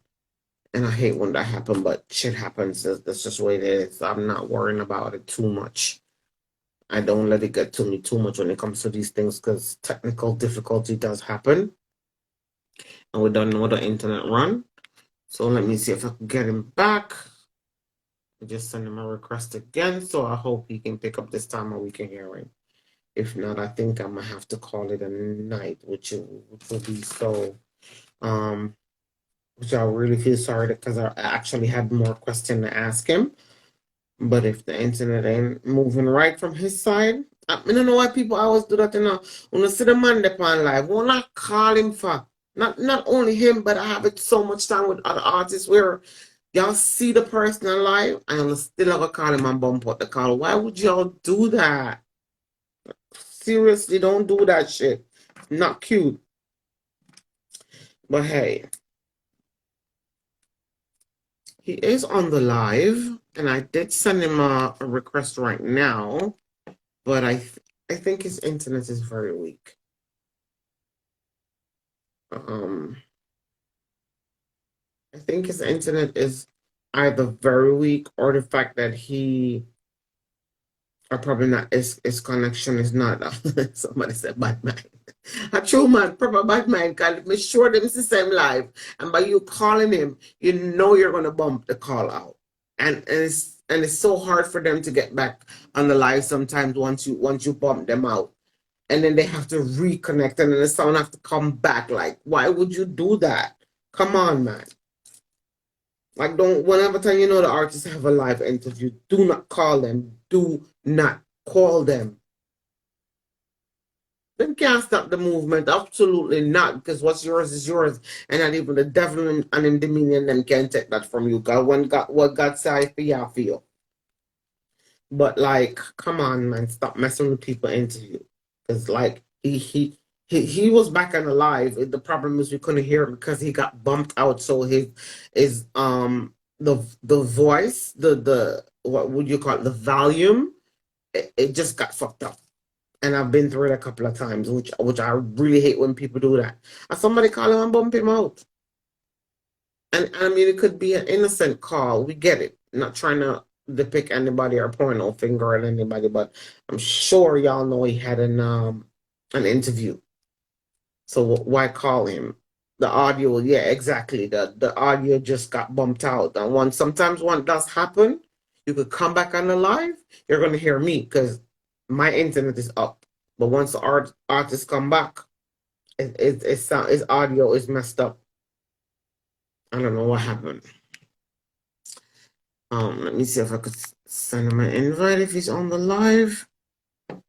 Speaker 2: And I hate when that happens, but shit happens. That's just the way it is. I'm not worrying about it too much. I don't let it get to me too much when it comes to these things because technical difficulty does happen. And we don't know the internet run. So let me see if I can get him back. I just send him a request again. So I hope he can pick up this time and we can hear him. If not, I think I'm gonna have to call it a night, which will be so which I really feel sorry because I actually had more questions to ask him. But if the internet ain't moving right from his side, I don't know why people always do that. When I see the man upon live, when I call him for not only him, but I have it so much time with other artists where y'all see the person alive and I'm still gonna call him and bump out the call. Why would y'all do that? Seriously, don't do that shit. Not cute. But hey, he is on the live, and I did send him a request right now, but I think his internet is very weak. I think his internet is either very weak or the fact that he or probably not his connection is not somebody said bad man. A true man, proper bad man, call me sure them is the same live. And by you calling him, you know you're gonna bump the call out. And it's so hard for them to get back on the live sometimes once you bump them out. And then they have to reconnect and then the sound have to come back. Like, why would you do that? Come on, man. Like, don't, whenever time you know the artists have a live interview, do not call them. Do not call them. Them can't stop the movement. Absolutely not. Because what's yours is yours. And not even the devil and in Dominion them can take that from you. God, what God say for you, for you. But like, come on, man, stop messing with people interview. Because like he was back and alive. The problem is we couldn't hear him because he got bumped out. So his the voice, the what would you call it, the volume, it just got fucked up. And I've been through it a couple of times, which I really hate when people do that. And somebody call him and bump him out. And I mean, it could be an innocent call. We get it. Not trying to depict anybody or point no finger at anybody, but I'm sure y'all know he had an interview. So why call him? The audio, yeah, exactly. The audio just got bumped out. And sometimes when does happen, you could come back on the live, you're gonna hear me because my internet is up. But once the artists come back, his audio is messed up. I don't know what happened. Let me see if I could send him an invite if he's on the live,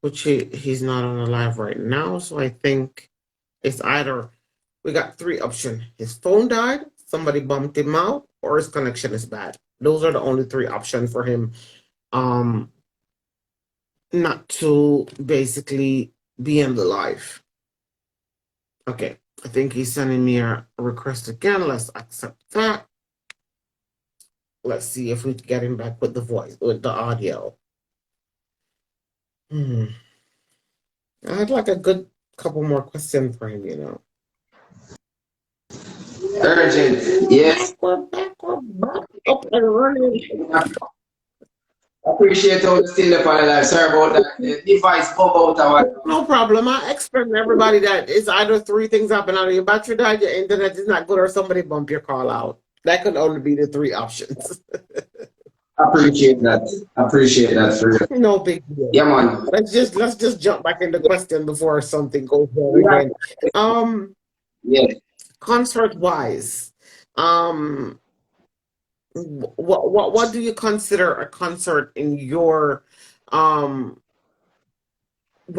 Speaker 2: which he's not on the live right now. So I think it's either, we got three options. His phone died, somebody bumped him out, or his connection is bad. Those are the only three options for him not to basically be in the live. Okay, I think he's sending me a request again. Let's accept that. Let's see if we can get him back with the voice, with the audio. I had like a good couple more questions for him, you know.
Speaker 3: Urgent, yes.
Speaker 2: We're back up and running.
Speaker 3: Appreciate all the still up on the live. Sorry about that. The device pop out or what.
Speaker 2: No problem. I explain to everybody that it's either three things happen: either your battery died, your internet is not good, or somebody bump your call out. That could only be the three options.
Speaker 3: Appreciate that. Appreciate that for real.
Speaker 2: No big deal.
Speaker 3: Yeah, man.
Speaker 2: Let's just jump back into the question before something goes wrong again.
Speaker 3: Yeah.
Speaker 2: Concert wise, what do you consider a concert in your when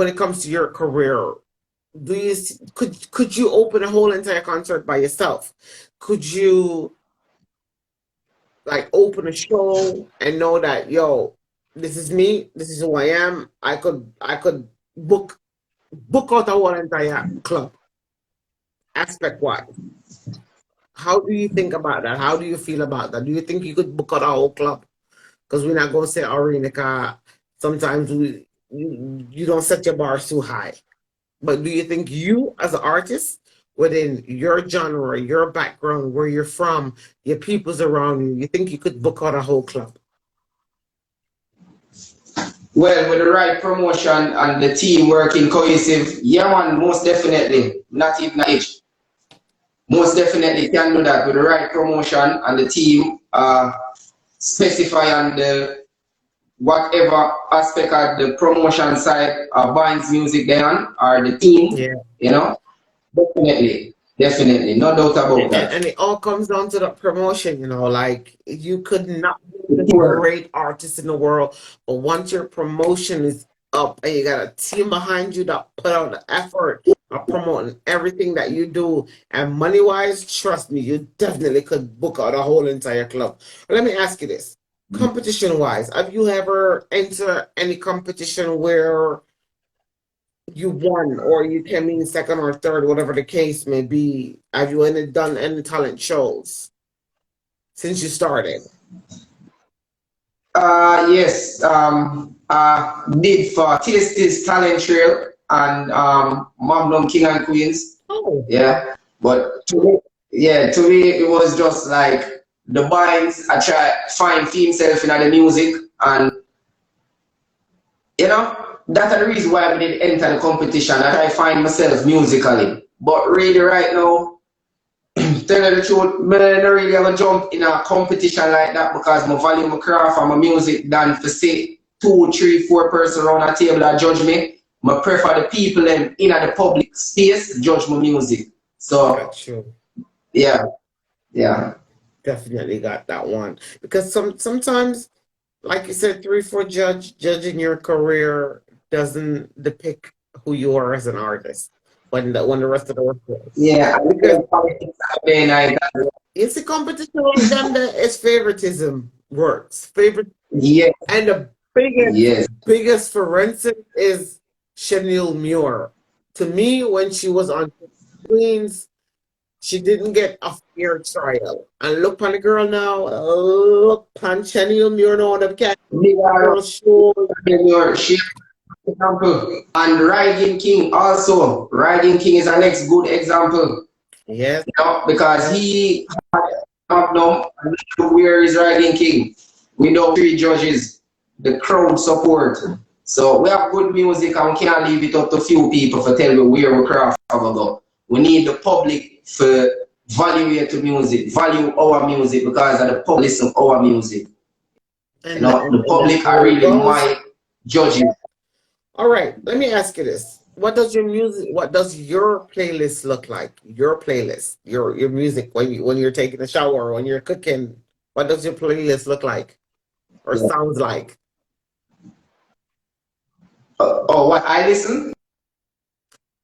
Speaker 2: it comes to your career? Could you open a whole entire concert by yourself? Could you like open a show and know that, yo, this is me, this is who I am? I could book out a whole entire club, aspect wise. How do you think about that? How do you feel about that? Do you think you could book out a whole club? Because we're not gonna say arena. Sometimes you don't set your bar too high. But do you think you, as an artist, within your genre, your background, where you're from, your peoples around you think you could book out a whole club?
Speaker 3: Well, with the right promotion and the team working cohesive, yeah, man, most definitely. Not even age. Most definitely can do that with the right promotion and the team specify on the whatever aspect of the promotion side binds music down or the team, you know. Definitely, no doubt about that.
Speaker 2: And it all comes down to the promotion, you know, like you could not be the great artist in the world, but once your promotion is up and you got a team behind you that put out the effort of promoting everything that you do, and money wise, trust me, you definitely could book out a whole entire club. But let me ask you this, competition wise, have you ever entered any competition where you won or you came in second or third, whatever the case may be? Have you done any talent shows since you started?
Speaker 3: Yes. Did for Tasty's Talent Trail and Magnum King and Queens.
Speaker 2: Oh.
Speaker 3: Yeah. But to me, it was just like the binds. I try find himself in the music, and you know, that's the reason why I did enter the competition. I try find myself musically. But really right now, tell you the truth, I don't really ever jump in a competition like that because my value my craft and my music than to say 2, 3, 4 persons around a table that judge me. I prefer the people in the public space judge my music. So
Speaker 2: Got you.
Speaker 3: yeah. Yeah.
Speaker 2: Definitely got that one. Because sometimes, like you said, 3-4 judging your career doesn't depict who you are as an artist when the rest of the work does.
Speaker 3: Yeah. I
Speaker 2: Because
Speaker 3: think politics are very nice.
Speaker 2: it's a competition like them that is favoritism works. Favorite
Speaker 3: Yes.
Speaker 2: and the biggest
Speaker 3: Yes.
Speaker 2: biggest forensic is Chanel Muir. To me, when she was on Queens, she didn't get a fair trial. And look on the girl now. Look on Chanel Muir now. The cat
Speaker 3: Big
Speaker 2: girl show.
Speaker 3: your shit example. And Riding King also. Riding King is our next good example.
Speaker 2: Yes,
Speaker 3: You know, because
Speaker 2: yes.
Speaker 3: he have no where is Riding King. We know 3 judges, the crowd support. So we have good music and we can't leave it up to few people for tell me where we craft have to go. We need the public for value to music, value our music because of the public listen our music. You
Speaker 2: And,
Speaker 3: know,
Speaker 2: and,
Speaker 3: the
Speaker 2: and that's
Speaker 3: public
Speaker 2: the
Speaker 3: are
Speaker 2: way it
Speaker 3: really
Speaker 2: goes.
Speaker 3: my judges.
Speaker 2: All right, let me ask you this. What does your playlist look like? Your playlist, your music when you're taking a shower, when you're cooking, what does your playlist look like or
Speaker 3: Yeah.
Speaker 2: sounds like?
Speaker 3: Oh, what I listen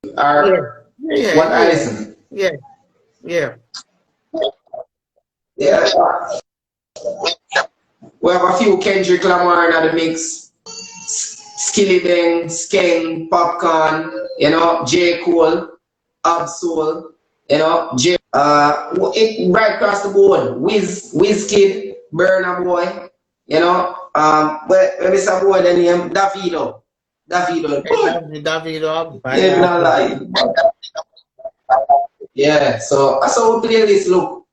Speaker 2: Yeah.
Speaker 3: or
Speaker 2: Yeah,
Speaker 3: what I
Speaker 2: yeah,
Speaker 3: listen.
Speaker 2: yeah, yeah.
Speaker 3: Yeah, we have a few Kendrick Lamar in the mix. Skilly Bang, Skeng, Popcorn, you know, J. Cole, Absol, you know, right across the board, Wizkid, Burna Boy, you know, but when it's a boy, the name Davido. Davido,
Speaker 2: Hey,
Speaker 3: boy,
Speaker 2: Davido, bad
Speaker 3: yeah, not
Speaker 2: artist.
Speaker 3: lie. Yeah, so that's how we playlist look.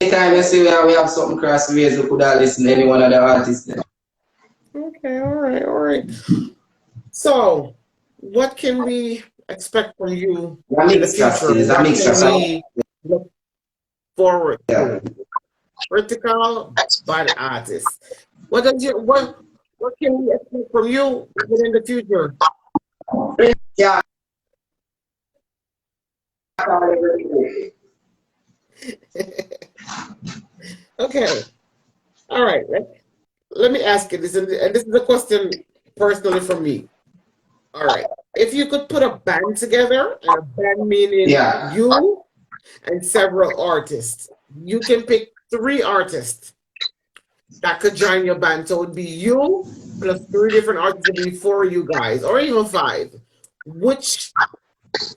Speaker 3: Anytime you see we have something cross the ways, we could have listen to any one of the artists. There.
Speaker 2: Okay, all right, all right. So, what can we expect from you
Speaker 3: A
Speaker 2: in the
Speaker 3: mixture
Speaker 2: future?
Speaker 3: still, it's a
Speaker 2: What
Speaker 3: mixture.
Speaker 2: can
Speaker 3: So,
Speaker 2: we look forward
Speaker 3: yeah.
Speaker 2: to? Vertical bad artist. What can we expect from you even in the future?
Speaker 3: Yeah.
Speaker 2: Okay, all right. Let me ask you this, and this is a question personally from me. All right, if you could put a band together, and a band meaning
Speaker 3: Yeah.
Speaker 2: you and several artists, you can pick 3 artists that could join your band. So it would be you plus 3 different artists would be 4 you guys, or even 5. Which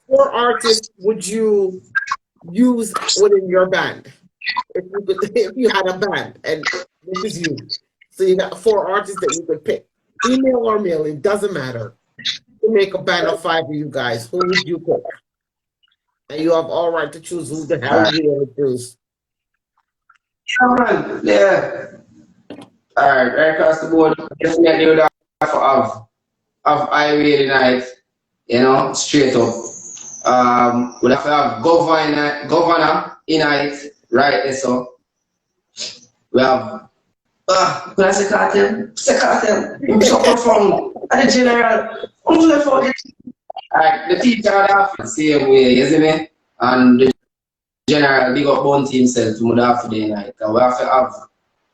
Speaker 2: 4 artists would you use within your band? If you had a band and this is you. So you got 4 artists that you could pick. Female or male, it doesn't matter. You make a band of 5 of you guys. Who would you pick? And you have all right to choose who the hell
Speaker 3: Alright.
Speaker 2: you want to choose.
Speaker 3: Yeah, man. Yeah. Alright, right across the board, definitely would have to have highway tonight, you know, straight up. We'll have to have governor in it, right there, so we have when I say cartel, him suffer from the general, only for the alright, the teacher would have the same way, you see me? And the general big up Bounty himself would have to day night. We have to have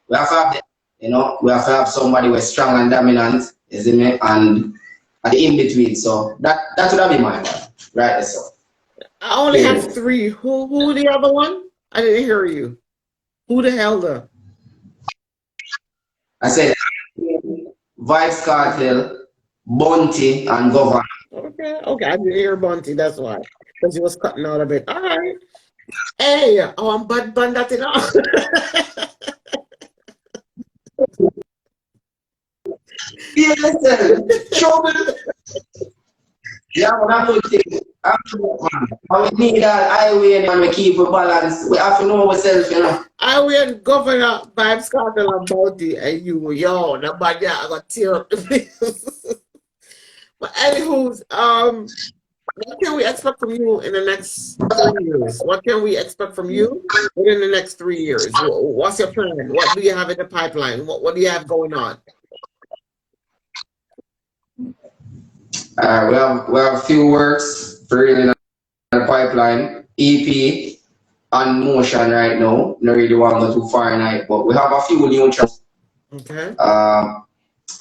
Speaker 3: them, you know, we have to have somebody who's strong and dominant, you see me? And at the in between. So that would have been my one. Right there, so
Speaker 2: I only have
Speaker 3: clearly.
Speaker 2: 3. Who the other one? I didn't hear you. Who the hell the?
Speaker 3: I said Vice Cartel, Bounty, and Governor.
Speaker 2: Okay, okay. I didn't hear Bunty. That's why. Because he was cutting out a bit. All right. Hey, oh, I'm bad bandit now.
Speaker 3: Yeah, listen, trouble. Yeah, man, I'm good thing. I'm good, man. And we need that highway and we keep a balance. We have to know ourselves, you know.
Speaker 2: I went Governor Vibes Cartel and Bounty, and you, yo, that bad yeah, I got tear up the place. But anywho, what can we expect from you in the next 3 years? What can we expect from you within the next 3 years? What's your plan? What do you have in the pipeline? What do you have going on?
Speaker 3: We have a few works for in the pipeline. EP, on motion right now. Not really want to go too far tonight, but we have a few new tracks
Speaker 2: Okay.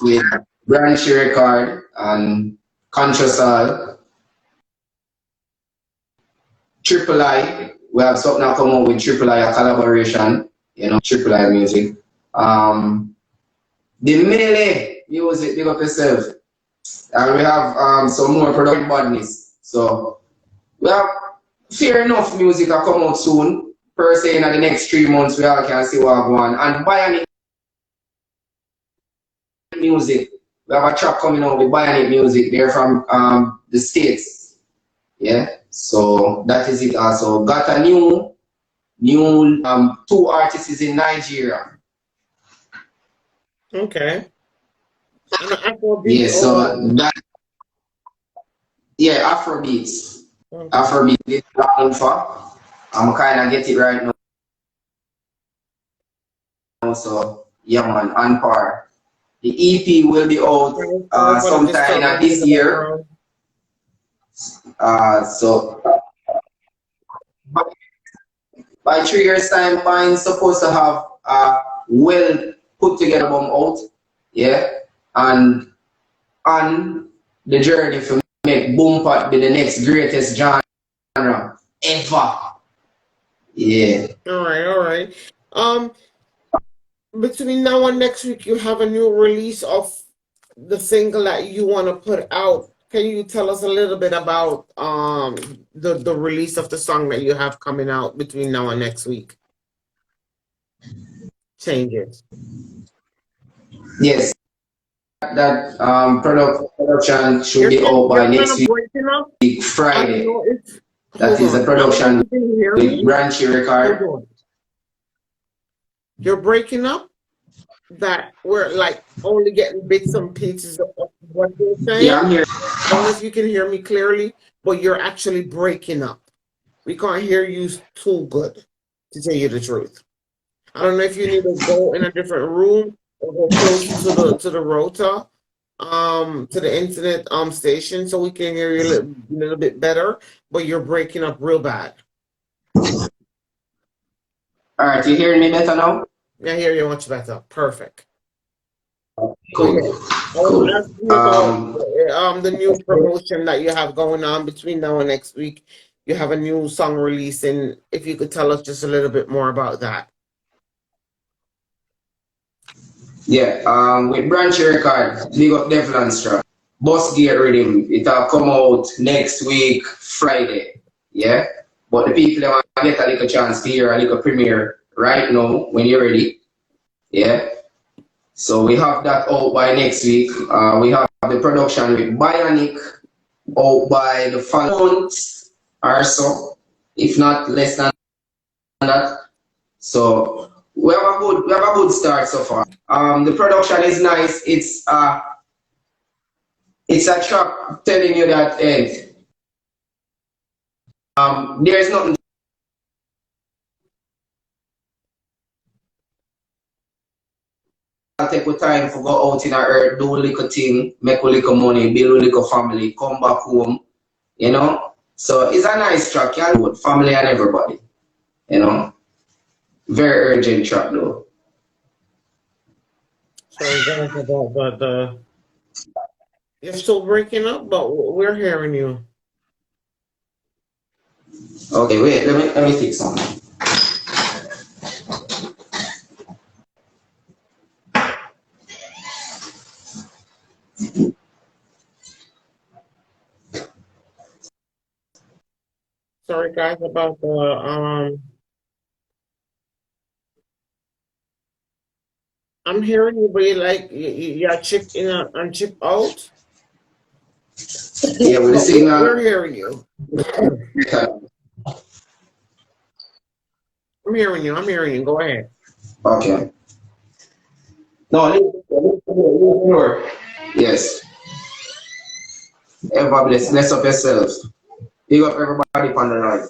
Speaker 3: with Branchy Record and Conscious All, Triple I. We have something that come out with Triple I, a collaboration, Triple I music. The Melee music, big up yourself. And we have some more production badness. So we have fair enough music that come out soon. Per se in the next 3 months we all can see what go on. And Bionic music. We have a track coming out with Bionic music. They're from the States. Yeah. So that is it also. Got a new 2 artists in Nigeria.
Speaker 2: Okay. And Afrobeat.
Speaker 3: Yeah, so that Afrobeats.
Speaker 2: Okay.
Speaker 3: Afrobeat is for. I'm kinda get it right now. So yeah man, on par. The EP will be out sometime this year. So by 3 years time, Pine's supposed to have a well put together album out, yeah, and on the journey to make Boom Pot be the next greatest genre ever. Yeah.
Speaker 2: All right. Between now and next week, you have a new release of the single that you want to put out. Can you tell us a little bit about the release of the song that you have coming out between now and next week? Changes.
Speaker 3: Yes. That production should be out by next week, Friday. That is the production with Branchy Record.
Speaker 2: You're breaking up? That we're like only getting bits and pieces of what you're saying.
Speaker 3: Yeah, I'm here.
Speaker 2: I don't know if you can hear me clearly, but you're actually breaking up. We can't hear you too good, to tell you the truth. I don't know if you need to go in a different room or go closer to the router, to the internet station, so we can hear you a little bit better. But you're breaking up real bad.
Speaker 3: All right, you hearing me better now?
Speaker 2: I hear you much better. Perfect.
Speaker 3: Cool.
Speaker 2: Cool. The new promotion that you have going on between now and next week. You have a new song releasing. If you could tell us just a little bit more about that.
Speaker 3: Yeah, with Branchy Record, big up Devlanstra. Boss Gate Rhythm, it'll come out next week, Friday. Yeah? But the people that want to get a little chance to hear a little premiere right now when you're ready. Yeah. So we have that out by next week. We have the production with Bionic out by the following month or so, if not less than that. So we have a good start so far. The production is nice. It's a track telling you that there's nothing. Take with time for go out in our earth, do a little thing, make a little money, build a little family, come back home, you know. So it's a nice track, yeah, with family and everybody, you know. Very urgent track though.
Speaker 2: Sorry guys about that. You're still breaking up, but we're hearing you.
Speaker 3: Okay, wait, let me fix something.
Speaker 2: Sorry guys about the I'm hearing you, but you're chip in and chip out.
Speaker 3: Yeah, we're seeing
Speaker 2: we're hearing you. I'm hearing you. Go ahead.
Speaker 3: Okay. No, listen. Yes. Everybody, bless up yourselves. Big up everybody on the line.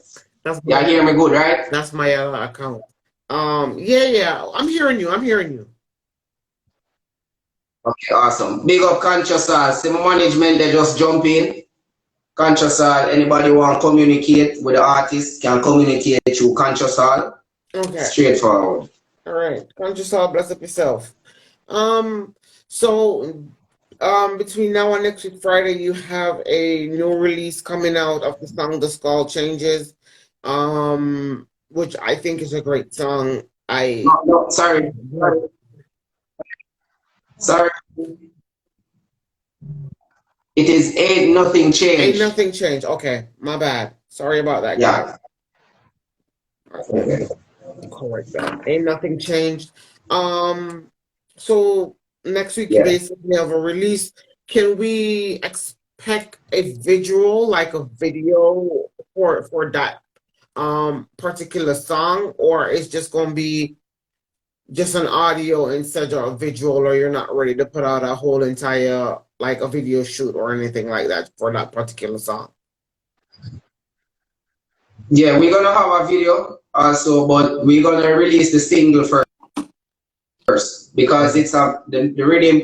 Speaker 3: You hear me good, right?
Speaker 2: That's my account. Yeah. I'm hearing you.
Speaker 3: Okay, awesome. Big up Conscious. See my management, they just jump in. Conscious Hall. Anybody who want to communicate with the artist can communicate through Conscious Hall.
Speaker 2: Okay.
Speaker 3: Straightforward.
Speaker 2: All right. Conscious Hall, bless up yourself. So between now and next week Friday, you have a new release coming out of the song The Skull Changes, which I think is a great song.
Speaker 3: No, sorry. It is Ain't Nothing Changed.
Speaker 2: Ain't Nothing Changed. Okay, my bad. Sorry about that, guys.
Speaker 3: Okay.
Speaker 2: Correct that. Ain't Nothing Changed. So next week you basically have a release. Can we expect a visual, like a video for that particular song, or it's just gonna be just an audio instead of a visual, or you're not ready to put out a whole entire like a video shoot or anything like that for that particular song?
Speaker 3: Yeah, we're gonna have a video also, but we're gonna release the single first because it's the rhythm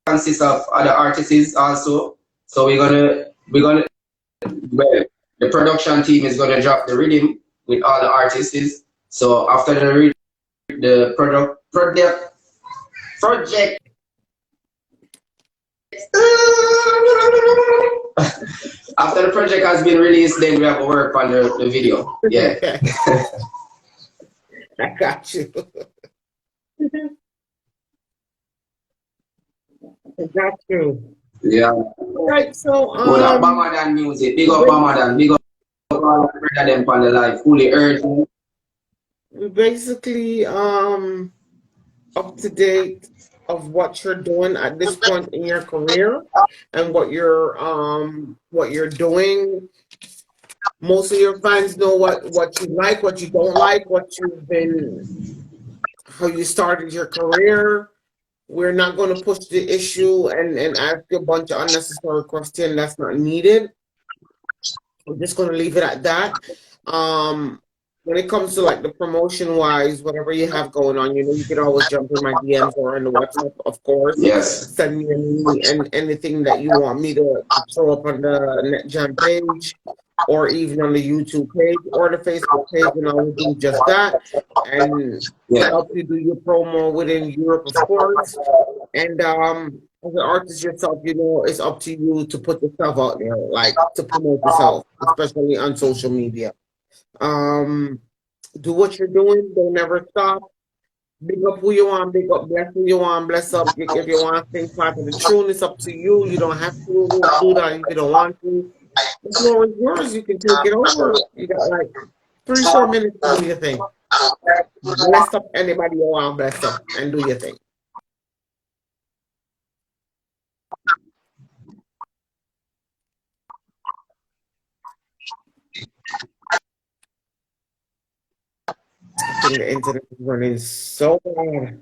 Speaker 3: consists of other artists also. So we're gonna well, the production team is gonna drop the rhythm with all the artists. So after the project after the project has been released, then we have to work on the video. Yeah.
Speaker 2: I got you. I got you.
Speaker 3: Yeah.
Speaker 2: All right, so
Speaker 3: Bamadan music. Big up Bamadan. Big up all the brother them on the live. Fully urgent.
Speaker 2: Basically up to date of what you're doing at this point in your career and what you're doing. Most of your fans know what you like, what you don't like, how you started your career. We're not going to push the issue and ask you a bunch of unnecessary questions that's not needed. We're just going to leave it at that. When it comes to like the promotion wise, whatever you have going on, you can always jump in my DMs or in the WhatsApp, of course.
Speaker 3: Yes.
Speaker 2: Send me anything that you want me to throw up on the NetJam page or even on the YouTube page or the Facebook page, and I will do just that and help you do your promo within Europe, of course. And as an artist yourself, it's up to you to put yourself out there, like to promote yourself, especially on social media. Do what you're doing. Don't never stop. Big up who you want, big up, bless who you want, bless up. If you want to sing part of the tune, it's up to you. You don't have to do that if you don't want to. The floor is yours. You can take it over. You got like 3-4 minutes to do your thing. Bless up anybody you want, bless up, and do your thing. I think the internet is running so bad.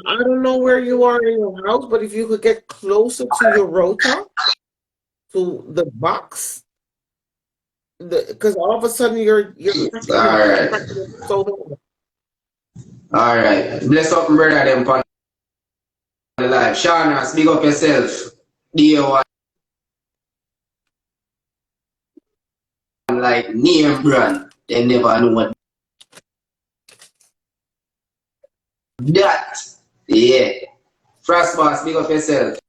Speaker 2: I don't know where you are in your house, but if you could get closer to your router, to the box, because all of a sudden you're
Speaker 3: all right. Bless up, brother. Them on the live. Shauna, speak up yourself. DO1 like name brand. They never know what that. Yeah. Frost Boss, speak up yourself.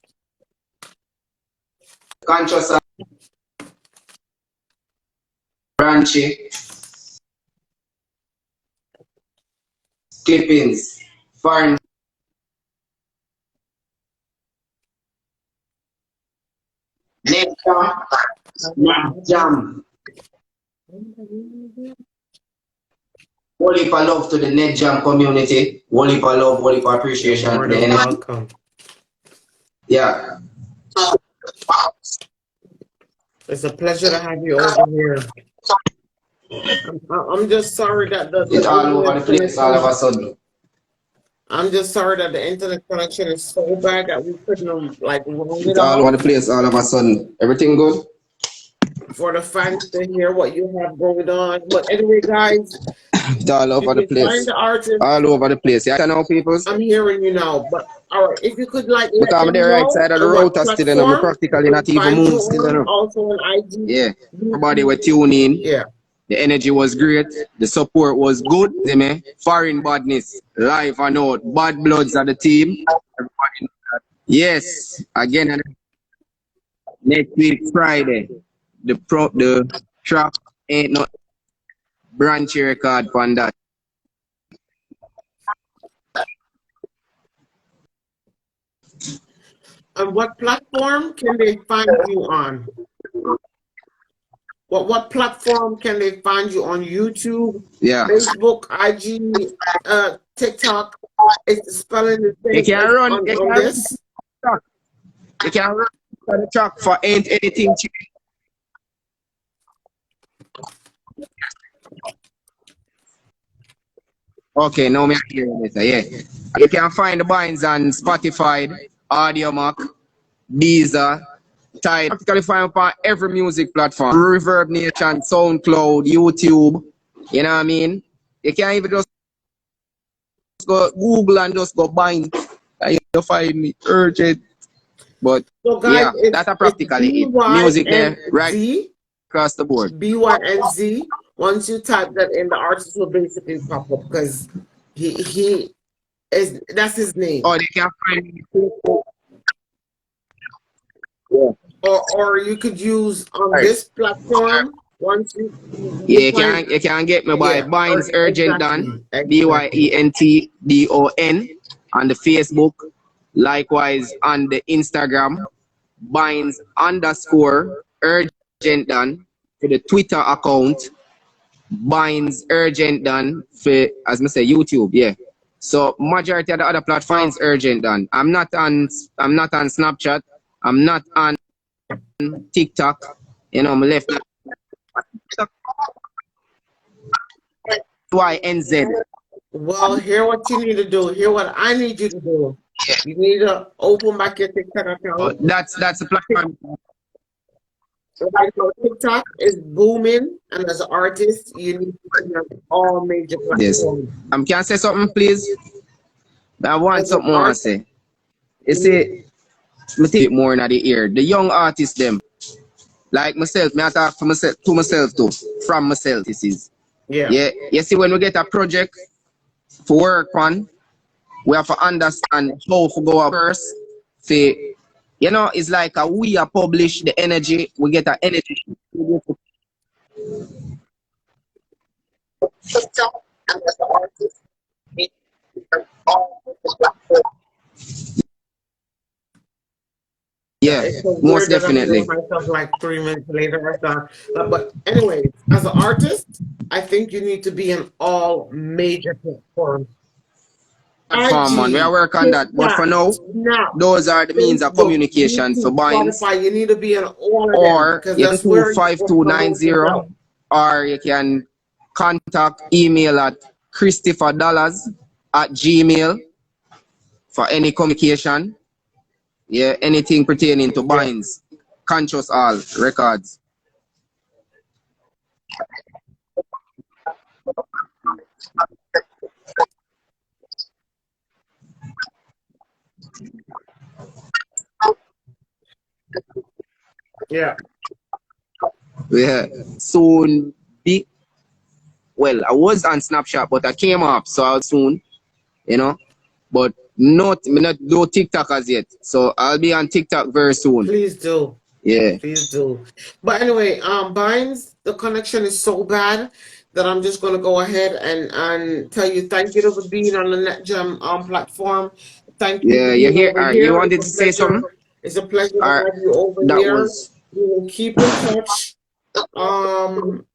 Speaker 3: Conscious Branchy. Clippings. Foreign. NetJam. Whole heap of love to the NetJam community. Whole heap of love, whole heap of appreciation.
Speaker 2: Welcome.
Speaker 3: Yeah.
Speaker 2: It's a pleasure to have you over here. I'm just sorry that
Speaker 3: it's all over the place all of a sudden.
Speaker 2: I'm just sorry that the internet connection is so bad that we couldn't like roll it
Speaker 3: it's all over the place all of a sudden. Everything good?
Speaker 2: For the fans to hear what you have going on. But anyway, guys,
Speaker 3: it's all over the place.
Speaker 2: Find the artist.
Speaker 3: All over the place. Yeah, I know people.
Speaker 2: I'm hearing you now, but All right, if you could like let
Speaker 3: Because I'm
Speaker 2: them
Speaker 3: the right
Speaker 2: know
Speaker 3: side of the
Speaker 2: on what
Speaker 3: router still, and I'm
Speaker 2: platform they
Speaker 3: practically
Speaker 2: could
Speaker 3: not even
Speaker 2: find you
Speaker 3: move still, you
Speaker 2: on,
Speaker 3: know.
Speaker 2: also on IG.
Speaker 3: Yeah. Everybody were
Speaker 2: YouTube.
Speaker 3: tuning in.
Speaker 2: Yeah.
Speaker 3: The energy was great. The support was good. See me? Foreign badness. Live and out. Bad bloods at the team. Yes. Again, next week, Friday. The track ain't no branchy record on that.
Speaker 2: And what platform can they find you on? What platform can they find you on? YouTube,
Speaker 3: Yeah.
Speaker 2: Facebook, IG, TikTok? Is the spelling the
Speaker 3: You
Speaker 2: same
Speaker 3: can
Speaker 2: as
Speaker 3: run, you
Speaker 2: on
Speaker 3: can run
Speaker 2: this?
Speaker 3: the track. You can run the track for ain't anything cheap. Okay, now me hearing it. Yeah. You can find the binds on Spotify, AudioMac, Deezer, Tidal. Practically find upon every music platform. Reverb Nation, SoundCloud, YouTube. You know what I mean? You can even just go Google and just go bind. And you find me urgent. But
Speaker 2: So guys,
Speaker 3: yeah, that's
Speaker 2: it's
Speaker 3: practically it. Music there, right
Speaker 2: BYNZ,
Speaker 3: across the board.
Speaker 2: BYNZ. Once you type that in, the artist will basically pop up because he is that's his name.
Speaker 3: Oh, they can find me.
Speaker 2: Or you could use on
Speaker 3: Right.
Speaker 2: this platform once
Speaker 3: Yeah,
Speaker 2: you find
Speaker 3: you can get me by
Speaker 2: yeah
Speaker 3: Binds Urgent Don,
Speaker 2: exactly.
Speaker 3: BYENTDON on the Facebook. Likewise on the Instagram, Binds underscore Urgent Don for the Twitter account, Binds Urgent Don for as I say YouTube, yeah. So majority of the other platforms Urgent Don. I'm not on Snapchat, I'm not on TikTok, you know, I'm left YNZ.
Speaker 2: Well, here what you need to do. Here what I need you to do. You need to open back your TikTok account.
Speaker 3: That's the platform.
Speaker 2: Right now, TikTok is booming, and as an artist, you need to be on all major
Speaker 3: Yes.
Speaker 2: platforms.
Speaker 3: Can I say something, please? I want
Speaker 2: As an
Speaker 3: something more to
Speaker 2: artist,
Speaker 3: say. You see, me take it more in the ear. The young artists, them, like myself, me I talk for myself, to myself too, from myself, this is.
Speaker 2: yeah.
Speaker 3: Yeah, you see, when we get a project for work on, we have to understand how to go up first. See, you know, it's like we are publish the energy, we get an energy.
Speaker 2: Yeah,
Speaker 3: Yeah,
Speaker 2: it's so
Speaker 3: most
Speaker 2: weird that I'm
Speaker 3: definitely.
Speaker 2: hearing myself like 3 minutes later. I thought, but anyways, as an artist, I think you need to be in all major platforms.
Speaker 3: Platform, man. We are
Speaker 2: IG,
Speaker 3: work on that. But
Speaker 2: TikTok,
Speaker 3: for now,
Speaker 2: Snap,
Speaker 3: those are the means of
Speaker 2: Facebook,
Speaker 3: communication for
Speaker 2: YouTube,
Speaker 3: binds.
Speaker 2: Spotify. You need to be in all of them
Speaker 3: Or
Speaker 2: because
Speaker 3: you can
Speaker 2: that's where you will promote
Speaker 3: 5290,
Speaker 2: yourself.
Speaker 3: or you can contact email at christopherdollars@gmail for any communication. Yeah, anything pertaining to
Speaker 2: Yeah.
Speaker 3: binds, conscious all records.
Speaker 2: Yeah.
Speaker 3: Yeah, soon be well. I was on Snapchat, but I came up, so I'll soon, you know. But not do TikTok as yet. So I'll be on TikTok very soon.
Speaker 2: Please do.
Speaker 3: Yeah.
Speaker 2: Please do. But anyway, Bynes, the connection is so bad that I'm just gonna go ahead and tell you thank you for being on the NetGem platform. Thank you for
Speaker 3: Yeah, you
Speaker 2: being
Speaker 3: hear?
Speaker 2: over
Speaker 3: You
Speaker 2: here. It's
Speaker 3: wanted
Speaker 2: a
Speaker 3: to say
Speaker 2: pleasure.
Speaker 3: something?
Speaker 2: It's a pleasure to
Speaker 3: Or
Speaker 2: have you over
Speaker 3: that
Speaker 2: here.
Speaker 3: was
Speaker 2: We will keep in touch. Um,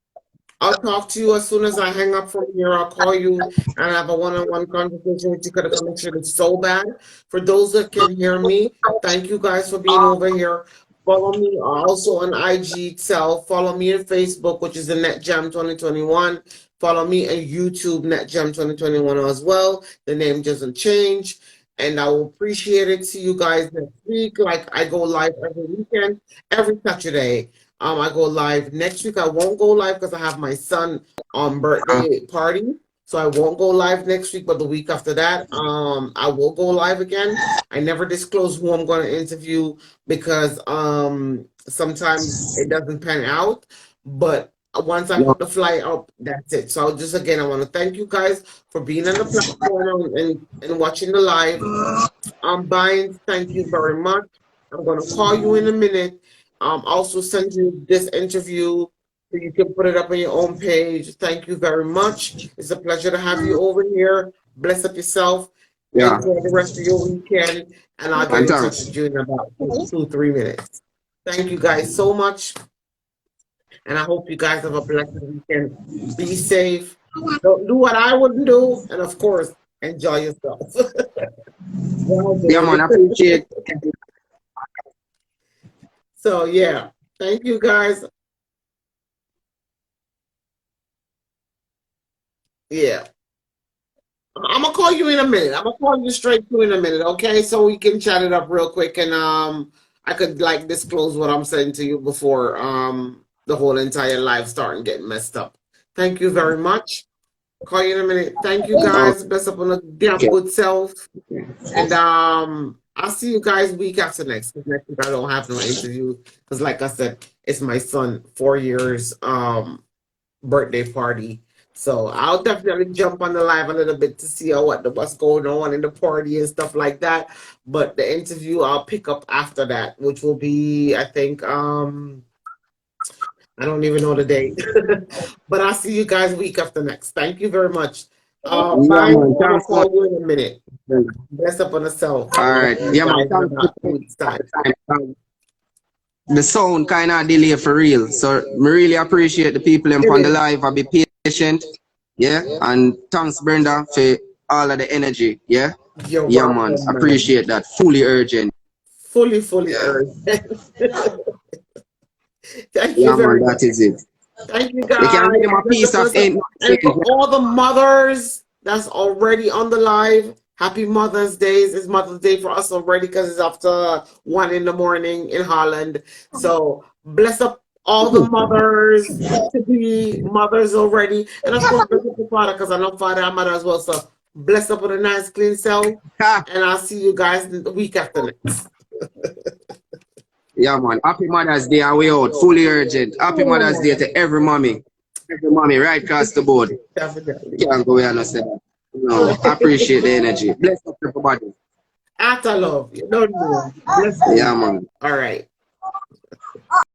Speaker 2: I'll talk to you as soon as I hang up from here. I'll call you and have a one-on-one conversation with you because the connection is so bad. For those that can hear me, thank you guys for being over here. Follow me also on IG itself. Follow me on Facebook, which is the NetJam 2021. Follow me on YouTube, NetJam 2021 as well. The name doesn't change. And I will appreciate it. See you guys next week. Like I go live every weekend, every Saturday. I go live next week. I won't go live because I have my son birthday party. So I won't go live next week, but the week after that, I will go live again. I never disclose who I'm going to interview because sometimes it doesn't pan out. But once I
Speaker 3: Yeah,
Speaker 2: put the fly up, that's it. So I'll just again, I want to thank you guys for being on the platform and watching the live. Bynes, thank you very much. I'm going to call you in a minute. Also send you this interview so you can put it up on your own page. Thank you very much. It's a pleasure to have you over here. Bless up yourself.
Speaker 3: yeah.
Speaker 2: Enjoy the rest of your weekend, and I'll get
Speaker 3: And
Speaker 2: in touch
Speaker 3: thanks.
Speaker 2: with you in about 2, 3 minutes. Thank you guys so much, and I hope you guys have a blessed weekend. Be safe. Don't do what I wouldn't do, and of course, enjoy yourself. Well,
Speaker 3: Yeah, man, I
Speaker 2: baby.
Speaker 3: appreciate
Speaker 2: So yeah, thank you guys. Yeah, I'm gonna call you in a minute. I'm gonna call you straight through in a minute, okay? So we can chat it up real quick, and I could like disclose what I'm saying to you before the whole entire live starting getting messed up. Thank you very much. Call you in a minute. Thank you guys. Bless up on a damn
Speaker 3: okay.
Speaker 2: good self, and I'll see you guys week after next. 'Cause next week I don't have no interview because, like I said, it's my son 4 years birthday party. So I'll definitely jump on the live a little bit to see what's going on in the party and stuff like that. But the interview I'll pick up after that, which will be I think I don't even know the date. But I'll see you guys week after next. Thank you very much.
Speaker 3: Yeah,
Speaker 2: Bye. I'm
Speaker 3: man,
Speaker 2: gonna
Speaker 3: thanks
Speaker 2: call you in a minute.
Speaker 3: much.
Speaker 2: Bless up on the cell.
Speaker 3: All
Speaker 2: I'll
Speaker 3: right.
Speaker 2: see you
Speaker 3: Yeah, man,
Speaker 2: guys in
Speaker 3: thanks for
Speaker 2: about 2 weeks time.
Speaker 3: the time. The sound kind of delay for real. So me really appreciate the people in
Speaker 2: It
Speaker 3: on the
Speaker 2: is.
Speaker 3: live. I'll be patient. Yeah. And thanks, Brenda, for all of the energy. Yeah.
Speaker 2: You're
Speaker 3: Yeah, man.
Speaker 2: welcome, man.
Speaker 3: Appreciate that. Fully urgent.
Speaker 2: Fully
Speaker 3: Yeah.
Speaker 2: urged. Thank you
Speaker 3: Yeah, man.
Speaker 2: very
Speaker 3: That
Speaker 2: much.
Speaker 3: is it.
Speaker 2: Thank you
Speaker 3: You can
Speaker 2: guys.
Speaker 3: give him a
Speaker 2: Bless
Speaker 3: piece
Speaker 2: up,
Speaker 3: of
Speaker 2: bless up.
Speaker 3: ain't no
Speaker 2: And
Speaker 3: change.
Speaker 2: for all the mothers that's already on the live, happy Mother's Days. It's Mother's Day for us already because it's after 1 in the morning in Holland. So bless up all the mothers to be mothers already. And of course, bless up the father because I know father and mother as well. So bless up with a nice clean self.
Speaker 3: Ha.
Speaker 2: And I'll see you guys the week after next.
Speaker 3: Yeah, man. Happy Mother's Day and we out. Fully urgent. Happy Mother's Day to every mommy. Every mommy right across the board.
Speaker 2: Definitely.
Speaker 3: Can't go away and not say that. No, I appreciate the energy. Bless up everybody.
Speaker 2: After love. You don't know. Bless
Speaker 3: Yeah,
Speaker 2: you.
Speaker 3: man.
Speaker 2: All right.